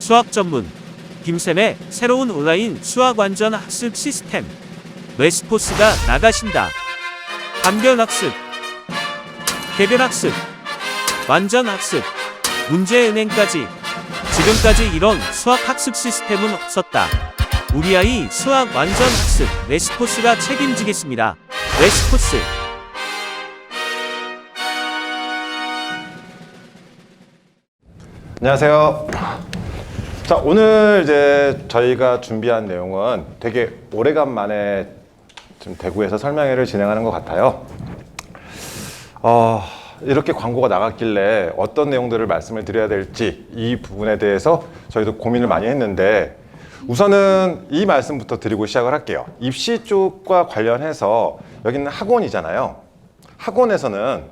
수학 전문 김쌤의 새로운 온라인 수학 완전 학습 시스템 레스포스가 나가신다. 단별 학습, 개별 학습, 완전 학습, 문제은행까지. 지금까지 이런 수학 학습 시스템은 없었다. 우리 아이 수학 완전 학습 레스포스가 책임지겠습니다. 레스포스. 안녕하세요. 자, 오늘 이제 저희가 준비한 내용은 되게 오래간만에 지금 대구에서 설명회를 진행하는 것 같아요. 이렇게 광고가 나갔길래 어떤 내용들을 말씀을 드려야 될지 이 부분에 대해서 저희도 고민을 많이 했는데, 우선은 이 말씀부터 드리고 시작을 할게요. 입시 쪽과 관련해서 여기는 학원이잖아요. 학원에서는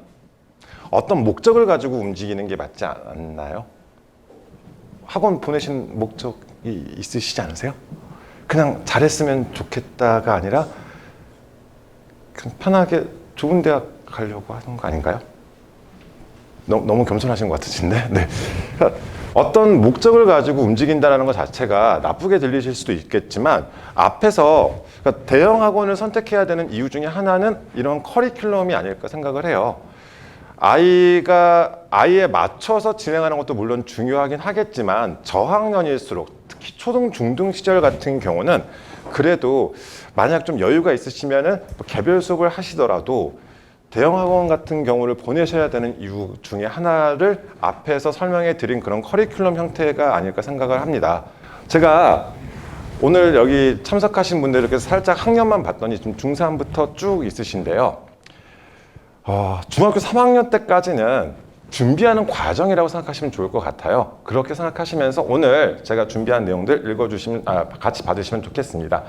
어떤 목적을 가지고 움직이는 게 맞지 않나요? 학원 보내신 목적이 있으시지 않으세요? 그냥 잘했으면 좋겠다가 아니라 그냥 편하게 좋은 대학 가려고 하는 거 아닌가요? 너무 겸손하신 것 같으신데? 네. 그러니까 어떤 목적을 가지고 움직인다는 것 자체가 나쁘게 들리실 수도 있겠지만, 앞에서 그러니까 대형 학원을 선택해야 되는 이유 중에 하나는 이런 커리큘럼이 아닐까 생각을 해요. 아이에 맞춰서 진행하는 것도 물론 중요하긴 하겠지만, 저학년일수록 특히 초등, 중등 시절 같은 경우는 그래도 만약 좀 여유가 있으시면은 개별 수업을 하시더라도 대형 학원 같은 경우를 보내셔야 되는 이유 중에 하나를 앞에서 설명해 드린 그런 커리큘럼 형태가 아닐까 생각을 합니다. 제가 오늘 여기 참석하신 분들 이렇게 살짝 학년만 봤더니 좀 중3부터 쭉 있으신데요. 중학교 3학년 때까지는 준비하는 과정이라고 생각하시면 좋을 것 같아요. 그렇게 생각하시면서 오늘 제가 준비한 내용들 읽어주시면, 같이 받으시면 좋겠습니다.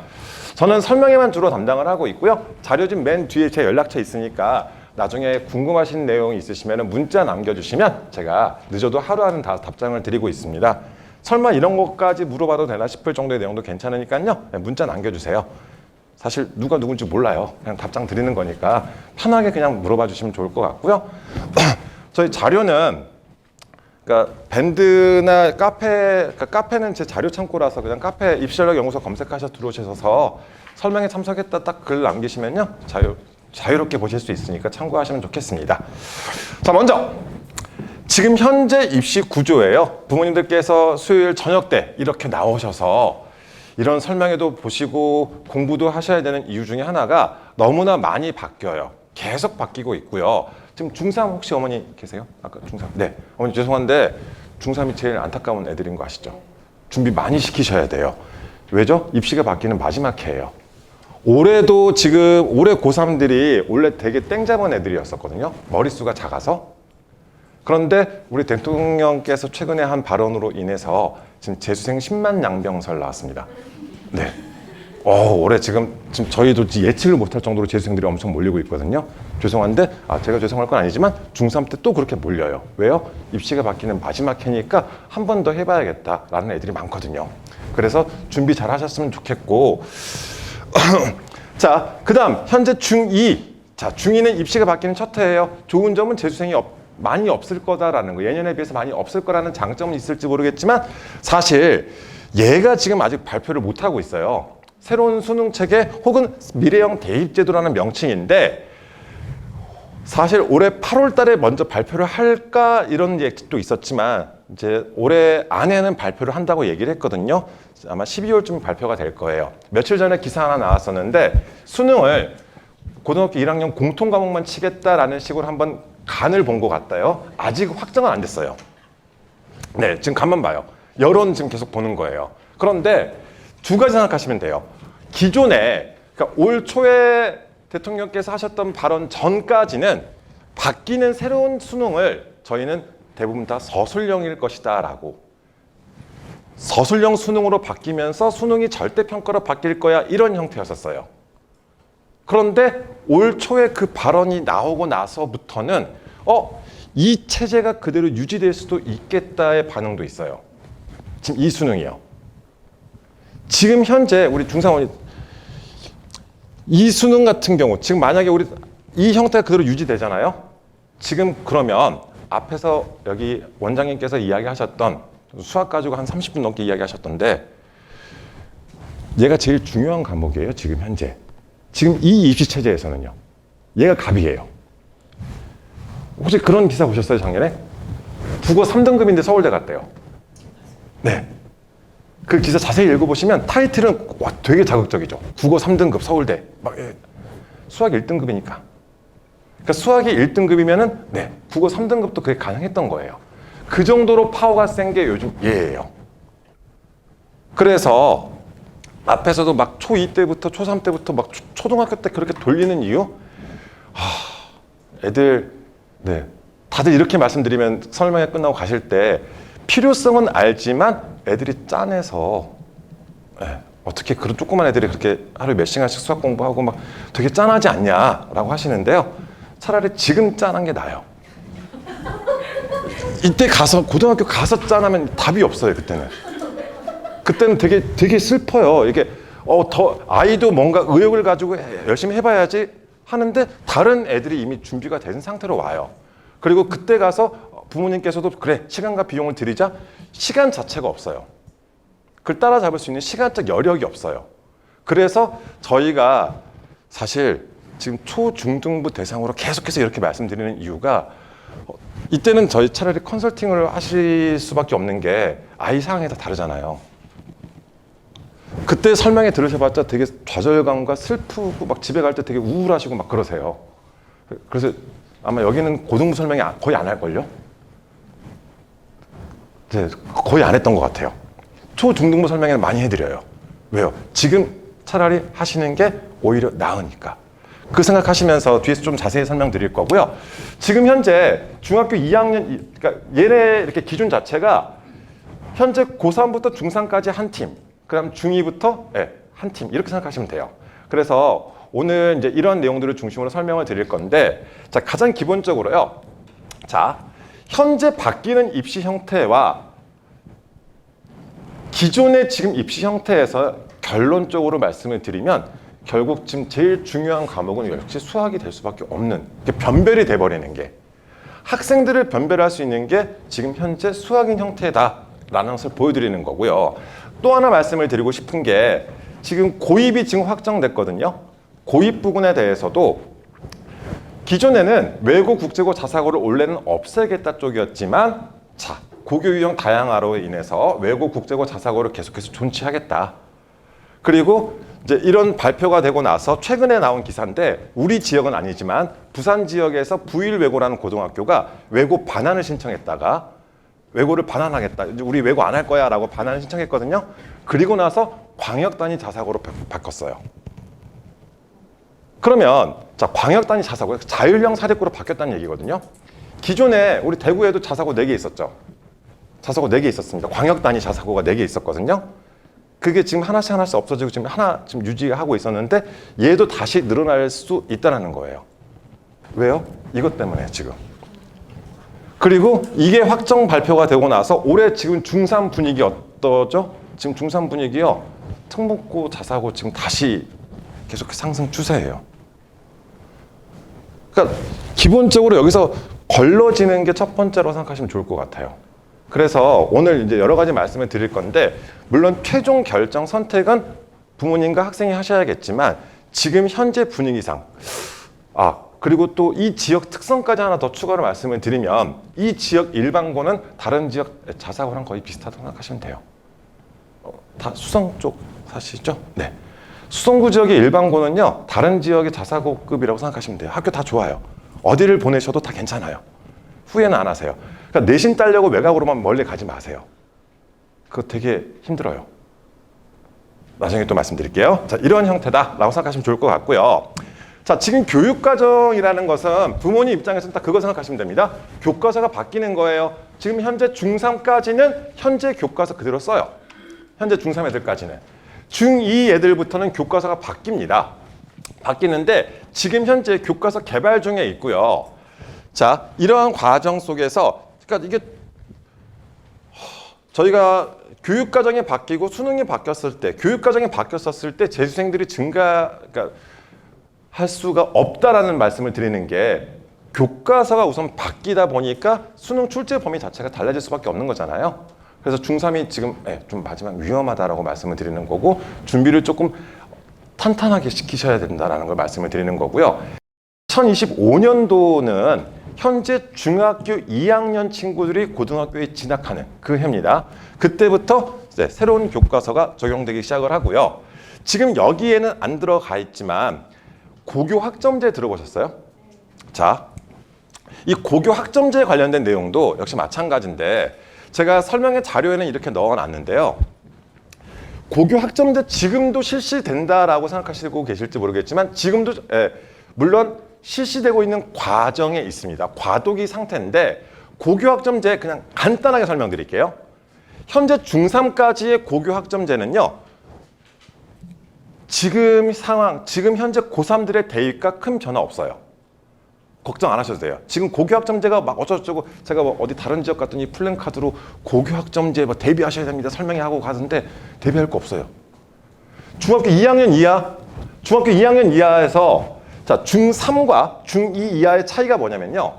저는 설명회만 주로 담당을 하고 있고요. 자료집 맨 뒤에 제 연락처 있으니까 나중에 궁금하신 내용이 있으시면 문자 남겨주시면 제가 늦어도 하루하루 다 답장을 드리고 있습니다. 설마 이런 것까지 물어봐도 되나 싶을 정도의 내용도 괜찮으니까요. 문자 남겨주세요. 사실 누가 누군지 몰라요. 그냥 답장 드리는 거니까 편하게 그냥 물어봐 주시면 좋을 것 같고요. 저희 자료는 그러니까 밴드나 카페는 제 자료 창고라서 그냥 카페 입시전략 연구소 검색하셔서 들어오셔서 설명에 참석했다 딱 글 남기시면요, 자유롭게 보실 수 있으니까 참고하시면 좋겠습니다. 자, 먼저 지금 현재 입시 구조예요. 부모님들께서 수요일 저녁 때 이렇게 나오셔서 이런 설명회도 보시고 공부도 하셔야 되는 이유 중에 하나가 너무나 많이 바뀌어요. 계속 바뀌고 있고요. 지금 중3 혹시 어머니 계세요? 아까 중3? 네. 어머니 죄송한데 중3이 제일 안타까운 애들인 거 아시죠? 준비 많이 시키셔야 돼요. 왜죠? 입시가 바뀌는 마지막 해예요. 올해도 지금 올해 고3들이 원래 되게 땡 잡은 애들이었었거든요. 머릿수가 작아서. 그런데 우리 대통령께서 최근에 한 발언으로 인해서 지금 재수생 10만 양병설 나왔습니다. 네. 올해 지금 저희도 예측을 못할 정도로 재수생들이 엄청 몰리고 있거든요. 죄송한데, 제가 죄송할 건 아니지만 중3 때 또 그렇게 몰려요. 왜요? 입시가 바뀌는 마지막 해니까 한 번 더 해봐야겠다라는 애들이 많거든요. 그래서 준비 잘 하셨으면 좋겠고, 자, 그 다음 현재 중2. 자, 중2는 입시가 바뀌는 첫 해예요. 좋은 점은 재수생이 많이 없을 거다라는 거, 예년에 비해서 많이 없을 거라는 장점은 있을지 모르겠지만 사실 얘가 지금 아직 발표를 못하고 있어요. 새로운 수능 체계 혹은 미래형 대입제도라는 명칭인데, 사실 올해 8월 달에 먼저 발표를 할까 이런 얘기도 있었지만 이제 올해 안에는 발표를 한다고 얘기를 했거든요. 아마 12월쯤 발표가 될 거예요. 며칠 전에 기사 하나 나왔었는데 수능을 고등학교 1학년 공통 과목만 치겠다라는 식으로 한번 간을 본 것 같아요. 아직 확정은 안 됐어요. 네, 지금 간만 봐요. 여론 지금 계속 보는 거예요. 그런데 두 가지 생각하시면 돼요. 기존에, 그러니까 올 초에 대통령께서 하셨던 발언 전까지는 바뀌는 새로운 수능을 저희는 대부분 다 서술형일 것이다 라고, 서술형 수능으로 바뀌면서 수능이 절대평가로 바뀔 거야, 이런 형태였었어요. 그런데 올 초에 그 발언이 나오고 나서부터는 이 체제가 그대로 유지될 수도 있겠다의 반응도 있어요. 지금 이 수능이요. 지금 현재 우리 중3원이 이 수능 같은 경우 지금 만약에 우리 이 형태가 그대로 유지되잖아요. 지금 그러면 앞에서 여기 원장님께서 이야기하셨던 수학 가지고 한 30분 넘게 이야기하셨던데 얘가 제일 중요한 과목이에요. 지금 현재. 지금 이 입시 체제에서는요. 얘가 갑이에요. 혹시 그런 기사 보셨어요, 작년에? 국어 3등급인데 서울대 갔대요. 네. 그 기사 자세히 읽어보시면 타이틀은 와, 되게 자극적이죠. 국어 3등급 서울대. 막, 수학 1등급이니까. 그러니까 수학이 1등급이면은 네, 국어 3등급도 그게 가능했던 거예요. 그 정도로 파워가 센 게 요즘 얘예요. 그래서 앞에서도 막 초2 때부터 초3 때부터 막 초등학교 때 그렇게 돌리는 이유? 애들 네, 다들 이렇게 말씀드리면 설명회 끝나고 가실 때 필요성은 알지만 애들이 짠해서 네, 어떻게 그런 조그만 애들이 그렇게 하루에 몇 시간씩 수학 공부하고 막 되게 짠하지 않냐라고 하시는데요. 차라리 지금 짠한 게 나아요. 이때 가서 고등학교 가서 짠하면 답이 없어요. 그때는 되게 슬퍼요. 이게 더 아이도 뭔가 의욕을 가지고 열심히 해봐야지 하는데 다른 애들이 이미 준비가 된 상태로 와요. 그리고 그때 가서 부모님께서도 그래 시간과 비용을 들이자 시간 자체가 없어요. 그걸 따라잡을 수 있는 시간적 여력이 없어요. 그래서 저희가 사실 지금 초, 중, 등부 대상으로 계속해서 이렇게 말씀드리는 이유가 이때는 저희 차라리 컨설팅을 하실 수밖에 없는 게 아이 상황이 다 다르잖아요. 그때 설명회 들으셔봤자 되게 좌절감과 슬프고 막 집에 갈 때 되게 우울하시고 막 그러세요. 그래서 아마 여기는 고등부 설명회 거의 안 할걸요? 네, 거의 안 했던 것 같아요. 초, 중등부 설명회는 많이 해드려요. 왜요? 지금 차라리 하시는 게 오히려 나으니까. 그 생각하시면서 뒤에서 좀 자세히 설명드릴 거고요. 지금 현재 중학교 2학년, 그러니까 얘네 이렇게 기준 자체가 현재 고3부터 중3까지 한 팀, 그 다음 중2부터 한 팀, 이렇게 생각하시면 돼요. 그래서 오늘 이제 이런 내용들을 중심으로 설명을 드릴 건데, 자, 가장 기본적으로요. 자, 현재 바뀌는 입시 형태와 기존의 지금 입시 형태에서 결론적으로 말씀을 드리면 결국 지금 제일 중요한 과목은 역시 수학이 될 수밖에 없는, 변별이 돼버리는 게, 학생들을 변별할 수 있는 게 지금 현재 수학인 형태다라는 것을 보여드리는 거고요. 또 하나 말씀을 드리고 싶은 게 지금 고입이 지금 확정됐거든요. 고입 부분에 대해서도 기존에는 외고, 국제고, 자사고를 원래는 없애겠다 쪽이었지만, 자, 고교 유형 다양화로 인해서 외고, 국제고, 자사고를 계속해서 존치하겠다. 그리고 이제 이런 발표가 되고 나서 최근에 나온 기사인데 우리 지역은 아니지만 부산 지역에서 부일외고라는 고등학교가 외고 반환을 신청했다가 외고를 반환하겠다. 우리 외고 안 할 거야 라고 반환을 신청했거든요. 그리고 나서 광역단위 자사고로 바꿨어요. 그러면 자, 광역단위 자사고, 자율형 사립고로 바뀌었다는 얘기거든요. 기존에 우리 대구에도 자사고 4개 있었죠. 자사고 4개 있었습니다. 광역단위 자사고가 4개 있었거든요. 그게 지금 하나씩 없어지고 지금 하나 지금 유지하고 있었는데 얘도 다시 늘어날 수 있다는 거예요. 왜요? 이것 때문에 지금. 그리고 이게 확정 발표가 되고 나서 올해 지금 중3 분위기 어떠죠? 지금 중3 분위기요. 특목고, 자사고 지금 다시 계속 상승 추세예요. 그러니까 기본적으로 여기서 걸러지는 게 첫 번째로 생각하시면 좋을 것 같아요. 그래서 오늘 이제 여러 가지 말씀을 드릴 건데, 물론 최종 결정 선택은 부모님과 학생이 하셔야겠지만 지금 현재 분위기상, 그리고 또 이 지역 특성까지 하나 더 추가로 말씀을 드리면 이 지역 일반고는 다른 지역 자사고랑 거의 비슷하다고 생각하시면 돼요. 다 수성 쪽 사시죠? 네. 수성구 지역의 일반고는요, 다른 지역의 자사고급이라고 생각하시면 돼요. 학교 다 좋아요. 어디를 보내셔도 다 괜찮아요. 후회는 안 하세요. 그러니까 내신 따려고 외곽으로만 멀리 가지 마세요. 그거 되게 힘들어요. 나중에 또 말씀드릴게요. 자, 이런 형태다라고 생각하시면 좋을 것 같고요. 자, 지금 교육과정이라는 것은 부모님 입장에서는 딱 그거 생각하시면 됩니다. 교과서가 바뀌는 거예요. 지금 현재 중3까지는 현재 교과서 그대로 써요. 현재 중3 애들까지는. 중2 애들부터는 교과서가 바뀝니다. 바뀌는데 지금 현재 교과서 개발 중에 있고요. 자, 이러한 과정 속에서, 그러니까 이게 저희가 교육과정이 바뀌고 수능이 바뀌었을 때, 교육과정이 바뀌었을 때 재수생들이 그러니까 할 수가 없다라는 말씀을 드리는 게, 교과서가 우선 바뀌다 보니까 수능 출제 범위 자체가 달라질 수밖에 없는 거잖아요. 그래서 중3이 지금 좀 마지막 위험하다라고 말씀을 드리는 거고 준비를 조금 탄탄하게 시키셔야 된다라는 걸 말씀을 드리는 거고요. 2025년도는 현재 중학교 2학년 친구들이 고등학교에 진학하는 그 해입니다. 그때부터 이제 새로운 교과서가 적용되기 시작을 하고요. 지금 여기에는 안 들어가 있지만 고교 학점제 들어보셨어요? 자, 이 고교 학점제에 관련된 내용도 역시 마찬가지인데 제가 설명의 자료에는 이렇게 넣어놨는데요. 고교 학점제 지금도 실시된다라고 생각하시고 계실지 모르겠지만 지금도 물론 실시되고 있는 과정에 있습니다. 과도기 상태인데 고교 학점제 그냥 간단하게 설명드릴게요. 현재 중3까지의 고교 학점제는요. 지금 상황, 지금 현재 고3들의 대입과 큰 변화 없어요. 걱정 안 하셔도 돼요. 지금 고교 학점제가 막 어쩌고저쩌고 제가 뭐 어디 다른 지역 갔더니 플랜카드로 고교 학점제 뭐 대비하셔야 됩니다. 설명하고 가는데 대비할 거 없어요. 중학교 2학년 이하에서 자, 중3과 중2 이하의 차이가 뭐냐면요.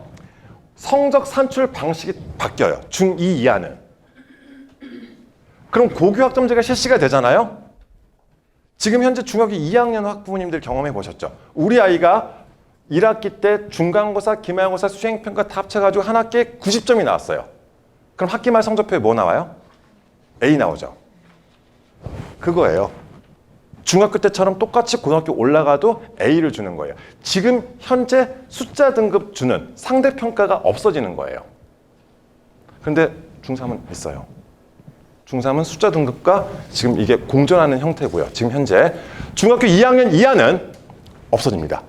성적 산출 방식이 바뀌어요. 중2 이하는. 그럼 고교 학점제가 실시가 되잖아요. 지금 현재 중학교 2학년 학부모님들 경험해 보셨죠? 우리 아이가 1학기 때 중간고사, 기말고사, 수행평가 다 합쳐가지고 한 학기에 90점이 나왔어요. 그럼 학기 말 성적표에 뭐 나와요? A 나오죠. 그거예요. 중학교 때처럼 똑같이 고등학교 올라가도 A를 주는 거예요. 지금 현재 숫자 등급 주는 상대평가가 없어지는 거예요. 그런데 중3은 있어요. 중3은 숫자 등급과 지금 이게 공존하는 형태고요. 지금 현재 중학교 2학년 이하는 없어집니다.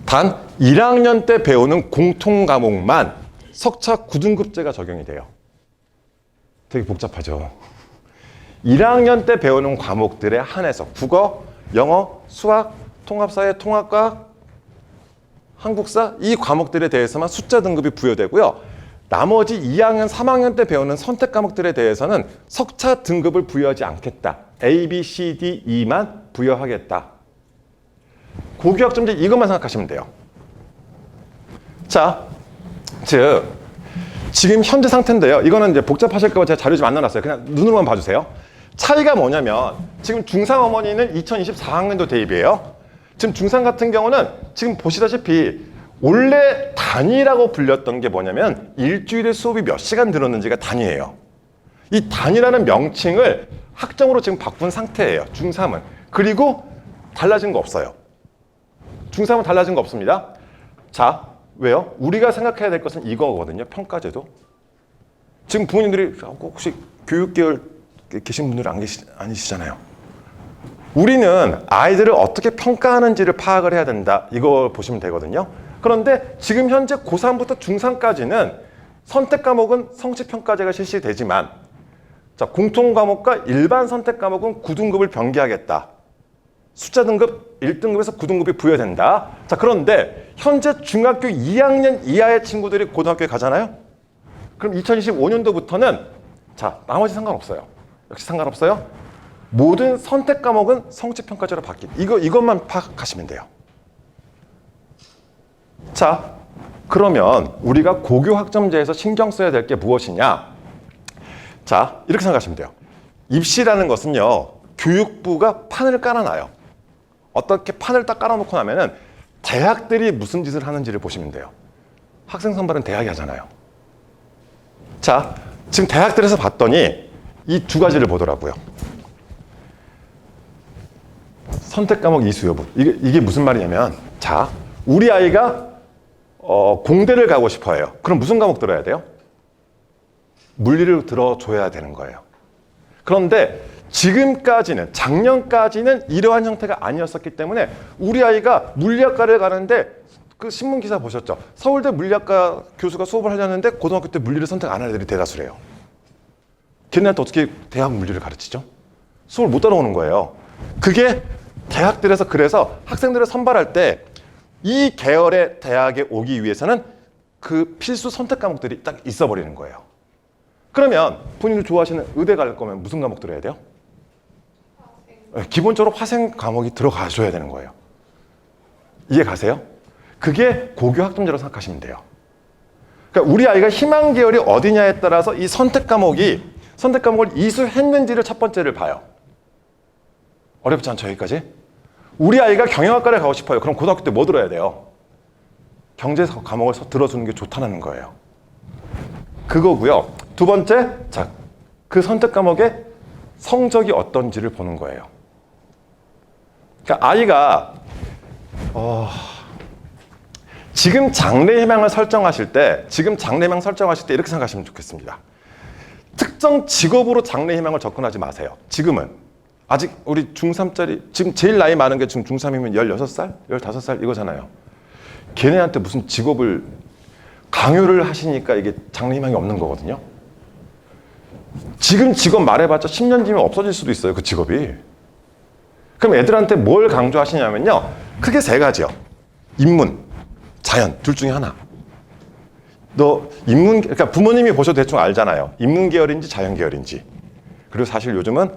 단 1학년 때 배우는 공통 과목만 석차 9등급제가 적용이 돼요. 되게 복잡하죠. 1학년 때 배우는 과목들에 한해서 국어, 영어, 수학, 통합사회, 통합과학, 한국사 이 과목들에 대해서만 숫자 등급이 부여되고요. 나머지 2학년, 3학년 때 배우는 선택 과목들에 대해서는 석차 등급을 부여하지 않겠다. A, B, C, D, E만 부여하겠다. 고교 학점제 이것만 생각하시면 돼요. 자, 즉 지금 현재 상태인데요. 이거는 이제 복잡하실까 봐 제가 자료 좀 안 넣어놨어요. 그냥 눈으로만 봐주세요. 차이가 뭐냐면 지금 중3 어머니는 2024학년도 대입이에요. 지금 중3 같은 경우는 지금 보시다시피 원래 단위라고 불렸던 게 뭐냐면 일주일에 수업이 몇 시간 들었는지가 단위예요. 이 단위라는 명칭을 학점으로 지금 바꾼 상태예요. 중3은. 그리고 달라진 거 없어요. 중3은 달라진 거 없습니다. 자, 왜요? 우리가 생각해야 될 것은 이거거든요. 평가제도. 지금 부모님들이 혹시 교육계열 계신 분들은 아니시잖아요. 우리는 아이들을 어떻게 평가하는지를 파악을 해야 된다. 이거 보시면 되거든요. 그런데 지금 현재 고3부터 중3까지는 선택 과목은 성취평가제가 실시되지만 자, 공통 과목과 일반 선택 과목은 9등급을 병기하겠다. 숫자 등급 1등급에서 9등급이 부여된다. 자, 그런데 현재 중학교 2학년 이하의 친구들이 고등학교에 가잖아요. 그럼 2025년도부터는 자, 나머지 상관없어요. 역시 상관없어요. 모든 선택 과목은 성취평가제로 이것만 파악하시면 돼요. 자, 그러면 우리가 고교 학점제에서 신경 써야 될 게 무엇이냐? 자, 이렇게 생각하시면 돼요. 입시라는 것은요, 교육부가 판을 깔아놔요. 어떻게 판을 딱 깔아놓고 나면은 대학들이 무슨 짓을 하는지를 보시면 돼요. 학생 선발은 대학이 하잖아요. 자, 지금 대학들에서 봤더니 이 두 가지를 보더라고요. 선택 과목 이수 여부. 이게 무슨 말이냐면, 자, 우리 아이가 공대를 가고 싶어 해요. 그럼 무슨 과목 들어야 돼요? 물리를 들어줘야 되는 거예요. 그런데 지금까지는, 작년까지는 이러한 형태가 아니었었기 때문에 우리 아이가 물리학과를 가는데 그 신문 기사 보셨죠? 서울대 물리학과 교수가 수업을 하려는데 고등학교 때 물리를 선택 안 한 애들이 대다수래요. 걔네한테 어떻게 대학 물리를 가르치죠? 수업을 못 따라오는 거예요. 그게 대학들에서 그래서 학생들을 선발할 때 이 계열의 대학에 오기 위해서는 그 필수 선택 과목들이 딱 있어 버리는 거예요. 그러면 본인이 좋아하시는 의대 갈 거면 무슨 과목 들어야 돼요? 기본적으로 화생 과목이 들어가셔야 되는 거예요. 이해 가세요? 그게 고교 학점제로 생각하시면 돼요. 그러니까 우리 아이가 희망 계열이 어디냐에 따라서 이 선택 과목이 선택 과목을 이수했는지를 첫 번째를 봐요. 어렵지 않죠, 여기까지? 우리 아이가 경영학과를 가고 싶어요. 그럼 고등학교 때 뭐 들어야 돼요? 경제 과목을 들어주는 게 좋다는 거예요. 그거고요. 두 번째, 자, 그 선택 과목의 성적이 어떤지를 보는 거예요. 그러니까 아이가 지금 장래 희망을 설정하실 때 이렇게 생각하시면 좋겠습니다. 특정 직업으로 장래 희망을 접근하지 마세요. 지금은 아직 우리 중3짜리 지금 제일 나이 많은 게 지금 중3이면 16살, 15살 이거잖아요. 걔네한테 무슨 직업을 강요를 하시니까 이게 장래 희망이 없는 거거든요. 지금 직업 말해봤자 10년 뒤면 없어질 수도 있어요, 그 직업이. 그럼 애들한테 뭘 강조하시냐면요, 크게 세 가지요. 인문, 자연, 둘 중에 하나. 그러니까 부모님이 보셔도 대충 알잖아요. 인문 계열인지 자연 계열인지. 그리고 사실 요즘은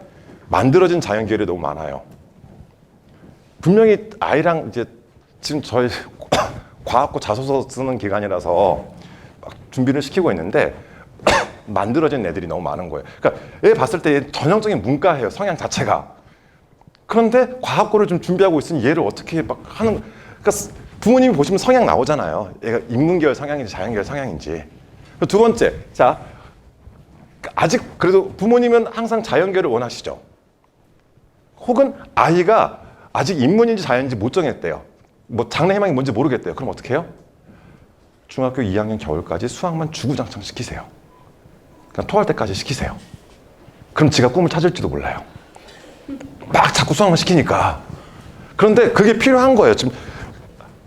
만들어진 자연 계열이 너무 많아요. 분명히 아이랑 이제 지금 저희 과학고 자소서 쓰는 기간이라서 막 준비를 시키고 있는데 만들어진 애들이 너무 많은 거예요. 그러니까 애 봤을 때 전형적인 문과예요, 성향 자체가. 그런데 과학고를 좀 준비하고 있으니 얘를 어떻게 막 하는, 그러니까 부모님이 보시면 성향 나오잖아요. 얘가 인문계열 성향인지 자연계열 성향인지. 두 번째, 자, 아직 그래도 부모님은 항상 자연계열을 원하시죠. 혹은 아이가 아직 인문인지 자연인지 못 정했대요. 뭐 장래 희망이 뭔지 모르겠대요. 그럼 어떻게 해요? 중학교 2학년 겨울까지 수학만 주구장창 시키세요. 그냥 토할 때까지 시키세요. 그럼 지가 꿈을 찾을지도 몰라요. 막 자꾸 수학만 시키니까. 그런데 그게 필요한 거예요. 지금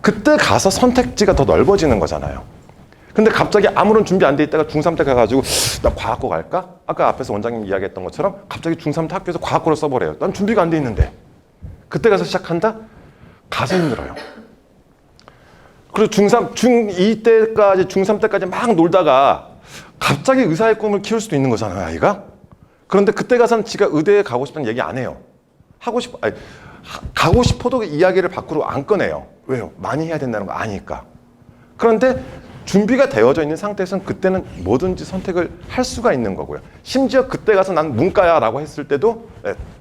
그때 가서 선택지가 더 넓어지는 거잖아요. 근데 갑자기 아무런 준비 안 돼 있다가 중3 때 가가지고 나 과학고 갈까? 아까 앞에서 원장님 이야기했던 것처럼 갑자기 중3 때 학교에서 과학고를 써버려요. 난 준비가 안 돼 있는데. 그때 가서 시작한다? 가서 힘들어요. 그리고 중2 때까지, 중3 때까지 막 놀다가 갑자기 의사의 꿈을 키울 수도 있는 거잖아요, 아이가? 그런데 그때 가서는 지가 의대에 가고 싶다는 얘기 안 해요. 가고 싶어도 이야기를 밖으로 안 꺼내요. 왜요? 많이 해야 된다는 거 아니까. 그런데 준비가 되어져 있는 상태에서는 그때는 뭐든지 선택을 할 수가 있는 거고요. 심지어 그때 가서 난 문과야 라고 했을 때도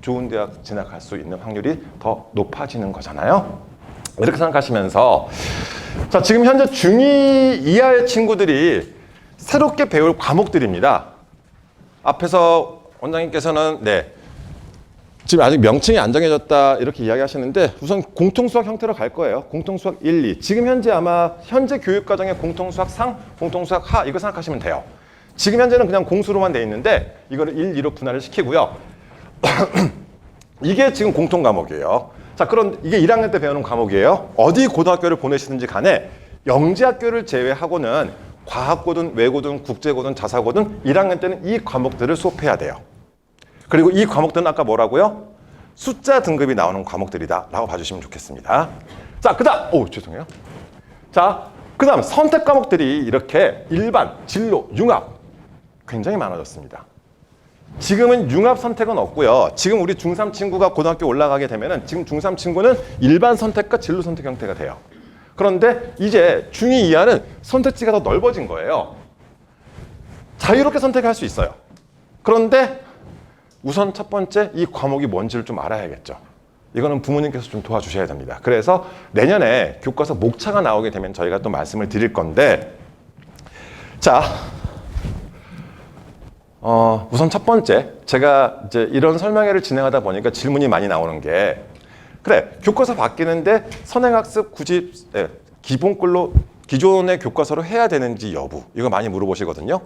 좋은 대학 진학할 수 있는 확률이 더 높아지는 거잖아요. 이렇게 생각하시면서, 자, 지금 현재 중2 이하의 친구들이 새롭게 배울 과목들입니다. 앞에서 원장님께서는 지금 아직 명칭이 안 정해졌다 이렇게 이야기하시는데 우선 공통수학 형태로 갈 거예요. 공통수학 1, 2. 지금 현재 아마 현재 교육과정의 공통수학 상, 공통수학 하 이거 생각하시면 돼요. 지금 현재는 그냥 공수로만 돼 있는데 이거를 1, 2로 분할을 시키고요. 이게 지금 공통 과목이에요. 자, 그럼 이게 1학년 때 배우는 과목이에요. 어디 고등학교를 보내시든지 간에 영재학교를 제외하고는 과학고든 외고든 국제고든 자사고든 1학년 때는 이 과목들을 수업해야 돼요. 그리고 이 과목들은 아까 뭐라고요? 숫자 등급이 나오는 과목들이다 라고 봐주시면 좋겠습니다. 자, 그 다음, 죄송해요. 자, 그 다음 선택 과목들이 이렇게 일반, 진로, 융합 굉장히 많아졌습니다. 지금은 융합 선택은 없고요. 지금 우리 중3 친구가 고등학교 올라가게 되면은 지금 중3 친구는 일반 선택과 진로 선택 형태가 돼요. 그런데 이제 중2 이하는 선택지가 더 넓어진 거예요. 자유롭게 선택할 수 있어요. 그런데 우선 첫 번째 이 과목이 뭔지를 좀 알아야겠죠. 이거는 부모님께서 좀 도와주셔야 됩니다. 그래서 내년에 교과서 목차가 나오게 되면 저희가 또 말씀을 드릴 건데, 자, 우선 첫 번째, 제가 이제 이런 설명회를 진행하다 보니까 질문이 많이 나오는 게, 그래, 교과서 바뀌는데 선행학습 굳이 기본글로 기존의 교과서로 해야 되는지 여부, 이거 많이 물어보시거든요.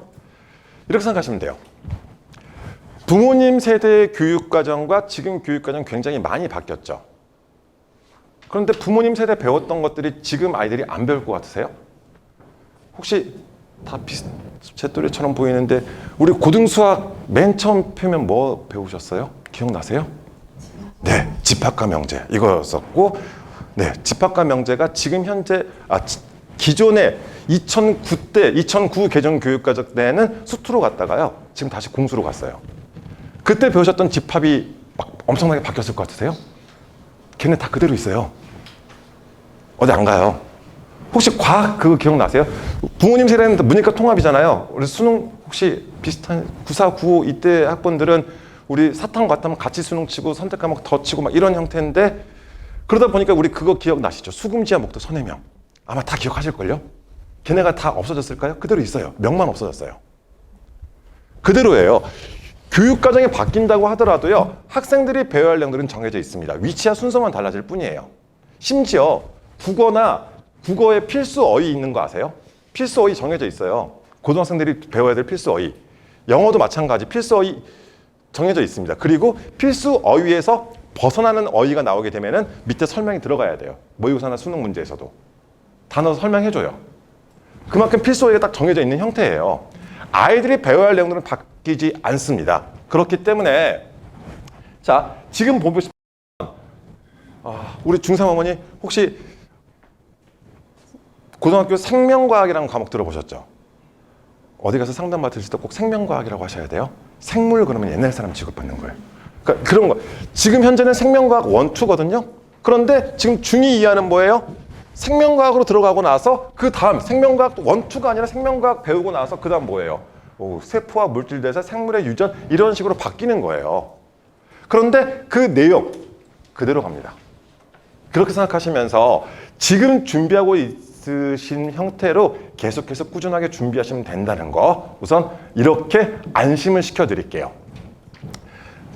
이렇게 생각하시면 돼요. 부모님 세대의 교육과정과 지금 교육과정 굉장히 많이 바뀌었죠. 그런데 부모님 세대 배웠던 것들이 지금 아이들이 안 배울 것 같으세요? 혹시 다 제 또래처럼 보이는데 우리 고등수학 맨 처음 펴면 뭐 배우셨어요? 기억나세요? 네, 집합과 명제 이거였었고, 네, 집합과 명제가 지금 현재 기존에 2009 개정 교육과정 때는 수투로 갔다가요, 지금 다시 공수로 갔어요. 그때 배우셨던 집합이 막 엄청나게 바뀌었을 것 같으세요? 걔네 다 그대로 있어요. 어디 안 가요. 혹시 과학 그거 기억나세요? 부모님 세대는 문이과 통합이잖아요. 우리 수능 혹시 비슷한 94, 95 이때 학번들은 우리 사탕 같으면 같이 수능 치고 선택 과목 더 치고 막 이런 형태인데 그러다 보니까 우리 그거 기억나시죠? 수금지와 목도 선해명. 아마 다 기억하실걸요? 걔네가 다 없어졌을까요? 그대로 있어요. 명만 없어졌어요. 그대로예요. 교육과정이 바뀐다고 하더라도요. 학생들이 배워야 할 내용들은 정해져 있습니다. 위치와 순서만 달라질 뿐이에요. 심지어 국어에 필수 어휘 있는 거 아세요? 필수 어휘 정해져 있어요. 고등학생들이 배워야 될 필수 어휘. 영어도 마찬가지 필수 어휘 정해져 있습니다. 그리고 필수 어휘에서 벗어나는 어휘가 나오게 되면은 밑에 설명이 들어가야 돼요. 모의고사나 수능 문제에서도. 단어 설명해줘요. 그만큼 필수 어휘가 딱 정해져 있는 형태예요. 아이들이 배워야 할 내용들은 바뀌지 않습니다. 그렇기 때문에 자 지금 보시면 우리 중3 어머니 혹시 고등학교 생명과학이라는 과목 들어보셨죠? 어디 가서 상담 받으실 때 꼭 생명과학이라고 하셔야 돼요. 생물 그러면 옛날 사람 취급받는 거예요. 그러니까 그런 거. 지금 현재는 생명과학 1, 2거든요. 그런데 지금 중2 이하는 뭐예요? 생명과학으로 들어가고 나서 그 다음 생명과학 1, 2가 아니라 생명과학 배우고 나서 그 다음 뭐예요? 세포와 물질대사, 생물의 유전 이런 식으로 바뀌는 거예요. 그런데 그 내용 그대로 갑니다. 그렇게 생각하시면서 지금 준비하고 있으신 형태로 계속해서 꾸준하게 준비하시면 된다는 거 우선 이렇게 안심을 시켜드릴게요.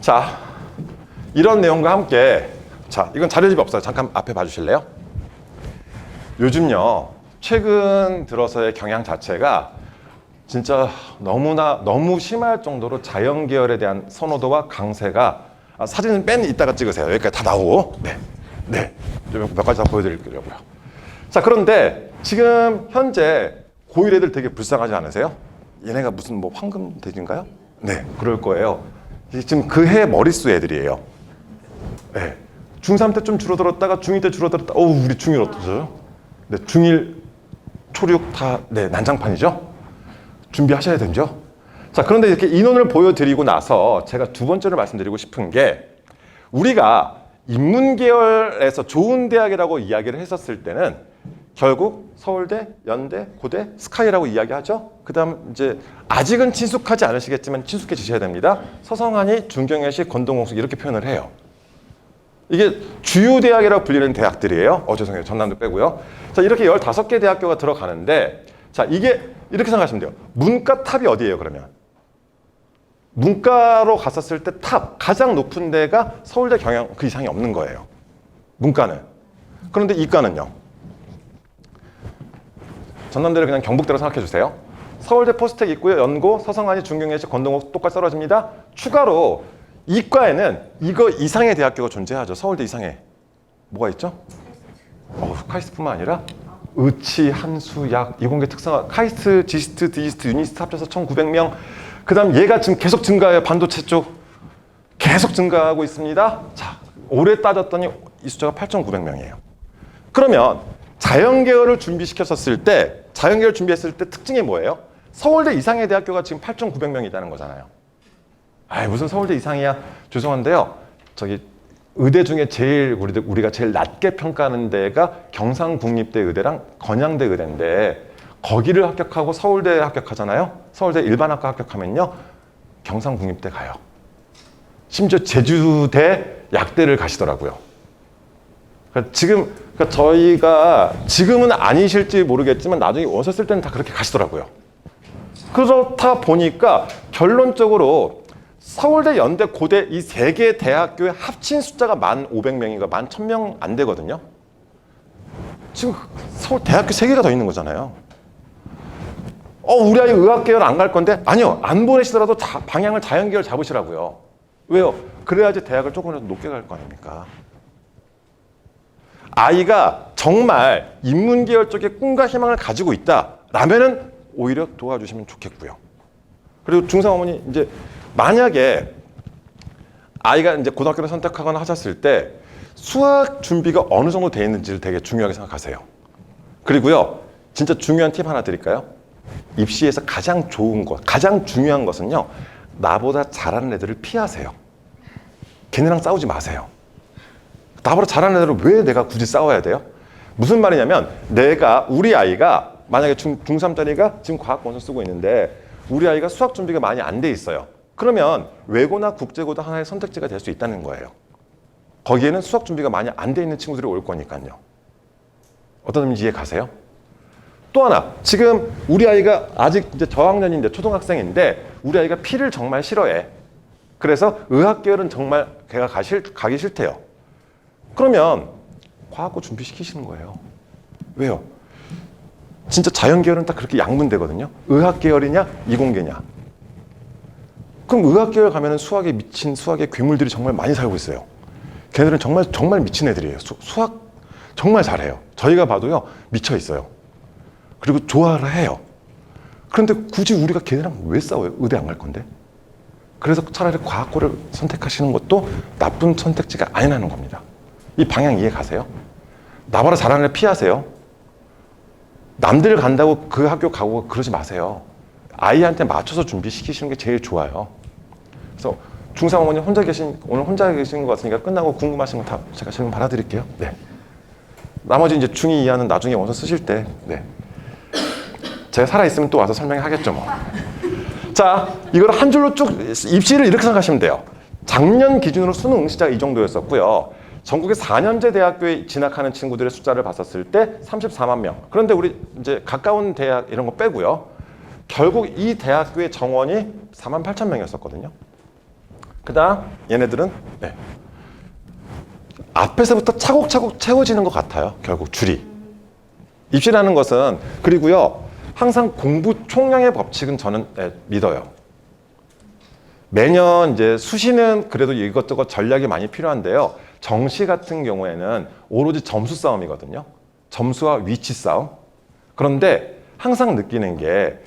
자, 이런 내용과 함께 자, 이건 자료집이 없어요. 잠깐 앞에 봐주실래요? 요즘요, 최근 들어서의 경향 자체가 진짜 너무 심할 정도로 자연 계열에 대한 선호도와 강세가 사진은 맨 이따가 찍으세요. 여기까지 다 나오고 네, 좀 몇 가지 다 보여드리려고요. 자, 그런데 지금 현재 고1 애들 되게 불쌍하지 않으세요? 얘네가 무슨 뭐 황금돼지인가요? 네, 그럴 거예요. 지금 그 해 머릿수 애들이에요. 네. 중3 때 좀 줄어들었다가 중2 때 줄어들었다. 우리 중1 어떠세요? 네, 중1, 초6 다 네, 난장판이죠? 준비하셔야 되죠? 자, 그런데 이렇게 인원을 보여드리고 나서 제가 두 번째로 말씀드리고 싶은 게 우리가 인문계열에서 좋은 대학이라고 이야기를 했었을 때는 결국 서울대, 연대, 고대, 스카이라고 이야기하죠. 그 다음 이제 아직은 친숙하지 않으시겠지만 친숙해지셔야 됩니다. 서성하니, 중경외시, 건동홍수 이렇게 표현을 해요. 이게 주요 대학이라고 불리는 대학들이에요. 죄송해요. 전남도 빼고요. 자, 이렇게 15개 대학교가 들어가는데 자, 이게 이렇게 생각하시면 돼요. 문과 탑이 어디예요, 그러면? 문과로 갔었을 때 탑, 가장 높은 데가 서울대 경영 그 이상이 없는 거예요. 문과는. 그런데 이과는요. 전남대를 그냥 경북대로 생각해 주세요. 서울대 포스텍 있고요. 연고, 서성하니, 중경외시, 건동홍수 똑같이 떨어집니다. 추가로 이과에는 이거 이상의 대학교가 존재하죠. 서울대 이상의. 뭐가 있죠? 카이스트뿐만 아니라 의치, 한수, 약, 이공계 특성화, 카이스트, 지스트, 디지스트, 유니스트 합쳐서 1,900명. 그 다음 얘가 지금 계속 증가해요. 반도체 쪽. 계속 증가하고 있습니다. 자, 올해 따졌더니 이 숫자가 8,900명이에요. 그러면 자연계열을 준비시켰었을 때, 자연계열 준비했을 때 특징이 뭐예요? 서울대 이상의 대학교가 지금 8,900명이 있다는 거잖아요. 무슨 서울대 이상이야. 죄송한데요. 저기 의대 중에 제일 우리가 제일 낮게 평가하는 데가 경상국립대 의대랑 건양대 의대인데 거기를 합격하고 서울대 합격하잖아요. 서울대 일반학과 합격하면요. 경상국립대 가요. 심지어 제주대 약대를 가시더라고요. 그러니까 저희가 지금은 아니실지 모르겠지만 나중에 오셨을 때는 다 그렇게 가시더라고요. 그렇다 보니까 결론적으로 서울대, 연대, 고대 이 세 개 대학교의 합친 숫자가 1,500명인가 11,000명 안 되거든요. 지금 서울 대학교 3개가 더 있는 거잖아요. 우리 아이 의학계열 안 갈 건데 아니요. 안 보내시더라도 방향을 자연계열 잡으시라고요. 왜요? 그래야지 대학을 조금이라도 높게 갈 거 아닙니까? 아이가 정말 인문계열 쪽에 꿈과 희망을 가지고 있다라면은 오히려 도와주시면 좋겠고요. 그리고 중3 어머니 이제 만약에 아이가 이제 고등학교를 선택하거나 하셨을 때 수학 준비가 어느 정도 돼 있는지를 되게 중요하게 생각하세요. 그리고요, 진짜 중요한 팁 하나 드릴까요? 입시에서 가장 좋은 것, 가장 중요한 것은요, 나보다 잘하는 애들을 피하세요. 걔네랑 싸우지 마세요. 나보다 잘하는 애들은 왜 내가 굳이 싸워야 돼요? 무슨 말이냐면 우리 아이가 만약에 중3짜리가 지금 과학 원서 쓰고 있는데 우리 아이가 수학 준비가 많이 안 돼 있어요. 그러면 외고나 국제고도 하나의 선택지가 될 수 있다는 거예요. 거기에는 수학 준비가 많이 안 돼 있는 친구들이 올 거니까요. 어떤 의미인지 이해 가세요? 또 하나, 지금 우리 아이가 아직 이제 저학년인데 초등학생인데 우리 아이가 피를 정말 싫어해. 그래서 의학 계열은 정말 걔가 가기 싫대요. 그러면 과학고 준비시키시는 거예요. 왜요? 진짜 자연 계열은 딱 그렇게 양분되거든요. 의학 계열이냐, 이공계냐. 그럼 의학 계열 가면은 수학에 미친 수학의 괴물들이 정말 많이 살고 있어요. 걔네들은 정말 미친 애들이에요. 수학 정말 잘해요. 저희가 봐도요, 미쳐 있어요. 그리고 좋아를 해요. 그런데 굳이 우리가 걔네랑 왜 싸워요? 의대 안 갈 건데. 그래서 차라리 과학고를 선택하시는 것도 나쁜 선택지가 아니라는 겁니다. 이 방향 이해 가세요? 나보다 잘하는 애 피하세요. 남들 간다고 그 학교 가고 그러지 마세요. 아이한테 맞춰서 준비시키시는 게 제일 좋아요. 그래서 중3 어머니 오늘 혼자 계신 것 같으니까 끝나고 궁금하신 거 다 제가 질문 받아드릴게요. 네. 나머지 이제 중2 이하는 나중에 원서 쓰실 때, 네. 제가 살아있으면 또 와서 설명하겠죠, 뭐. 자, 이걸 한 줄로 쭉 입시를 이렇게 생각하시면 돼요. 작년 기준으로 수능 응시자가 이 정도였었고요. 전국의 4년제 대학교에 진학하는 친구들의 숫자를 봤었을 때 34만 명. 그런데 우리 이제 가까운 대학 이런 거 빼고요. 결국 이 대학교의 정원이 4만 8천 명이었었거든요. 그다음 얘네들은 네. 앞에서부터 차곡차곡 채워지는 것 같아요. 결국 줄이. 입시라는 것은 그리고요. 항상 공부 총량의 법칙은 저는 믿어요. 매년 이제 수시는 그래도 이것저것 전략이 많이 필요한데요. 정시 같은 경우에는 오로지 점수 싸움이거든요. 점수와 위치 싸움. 그런데 항상 느끼는 게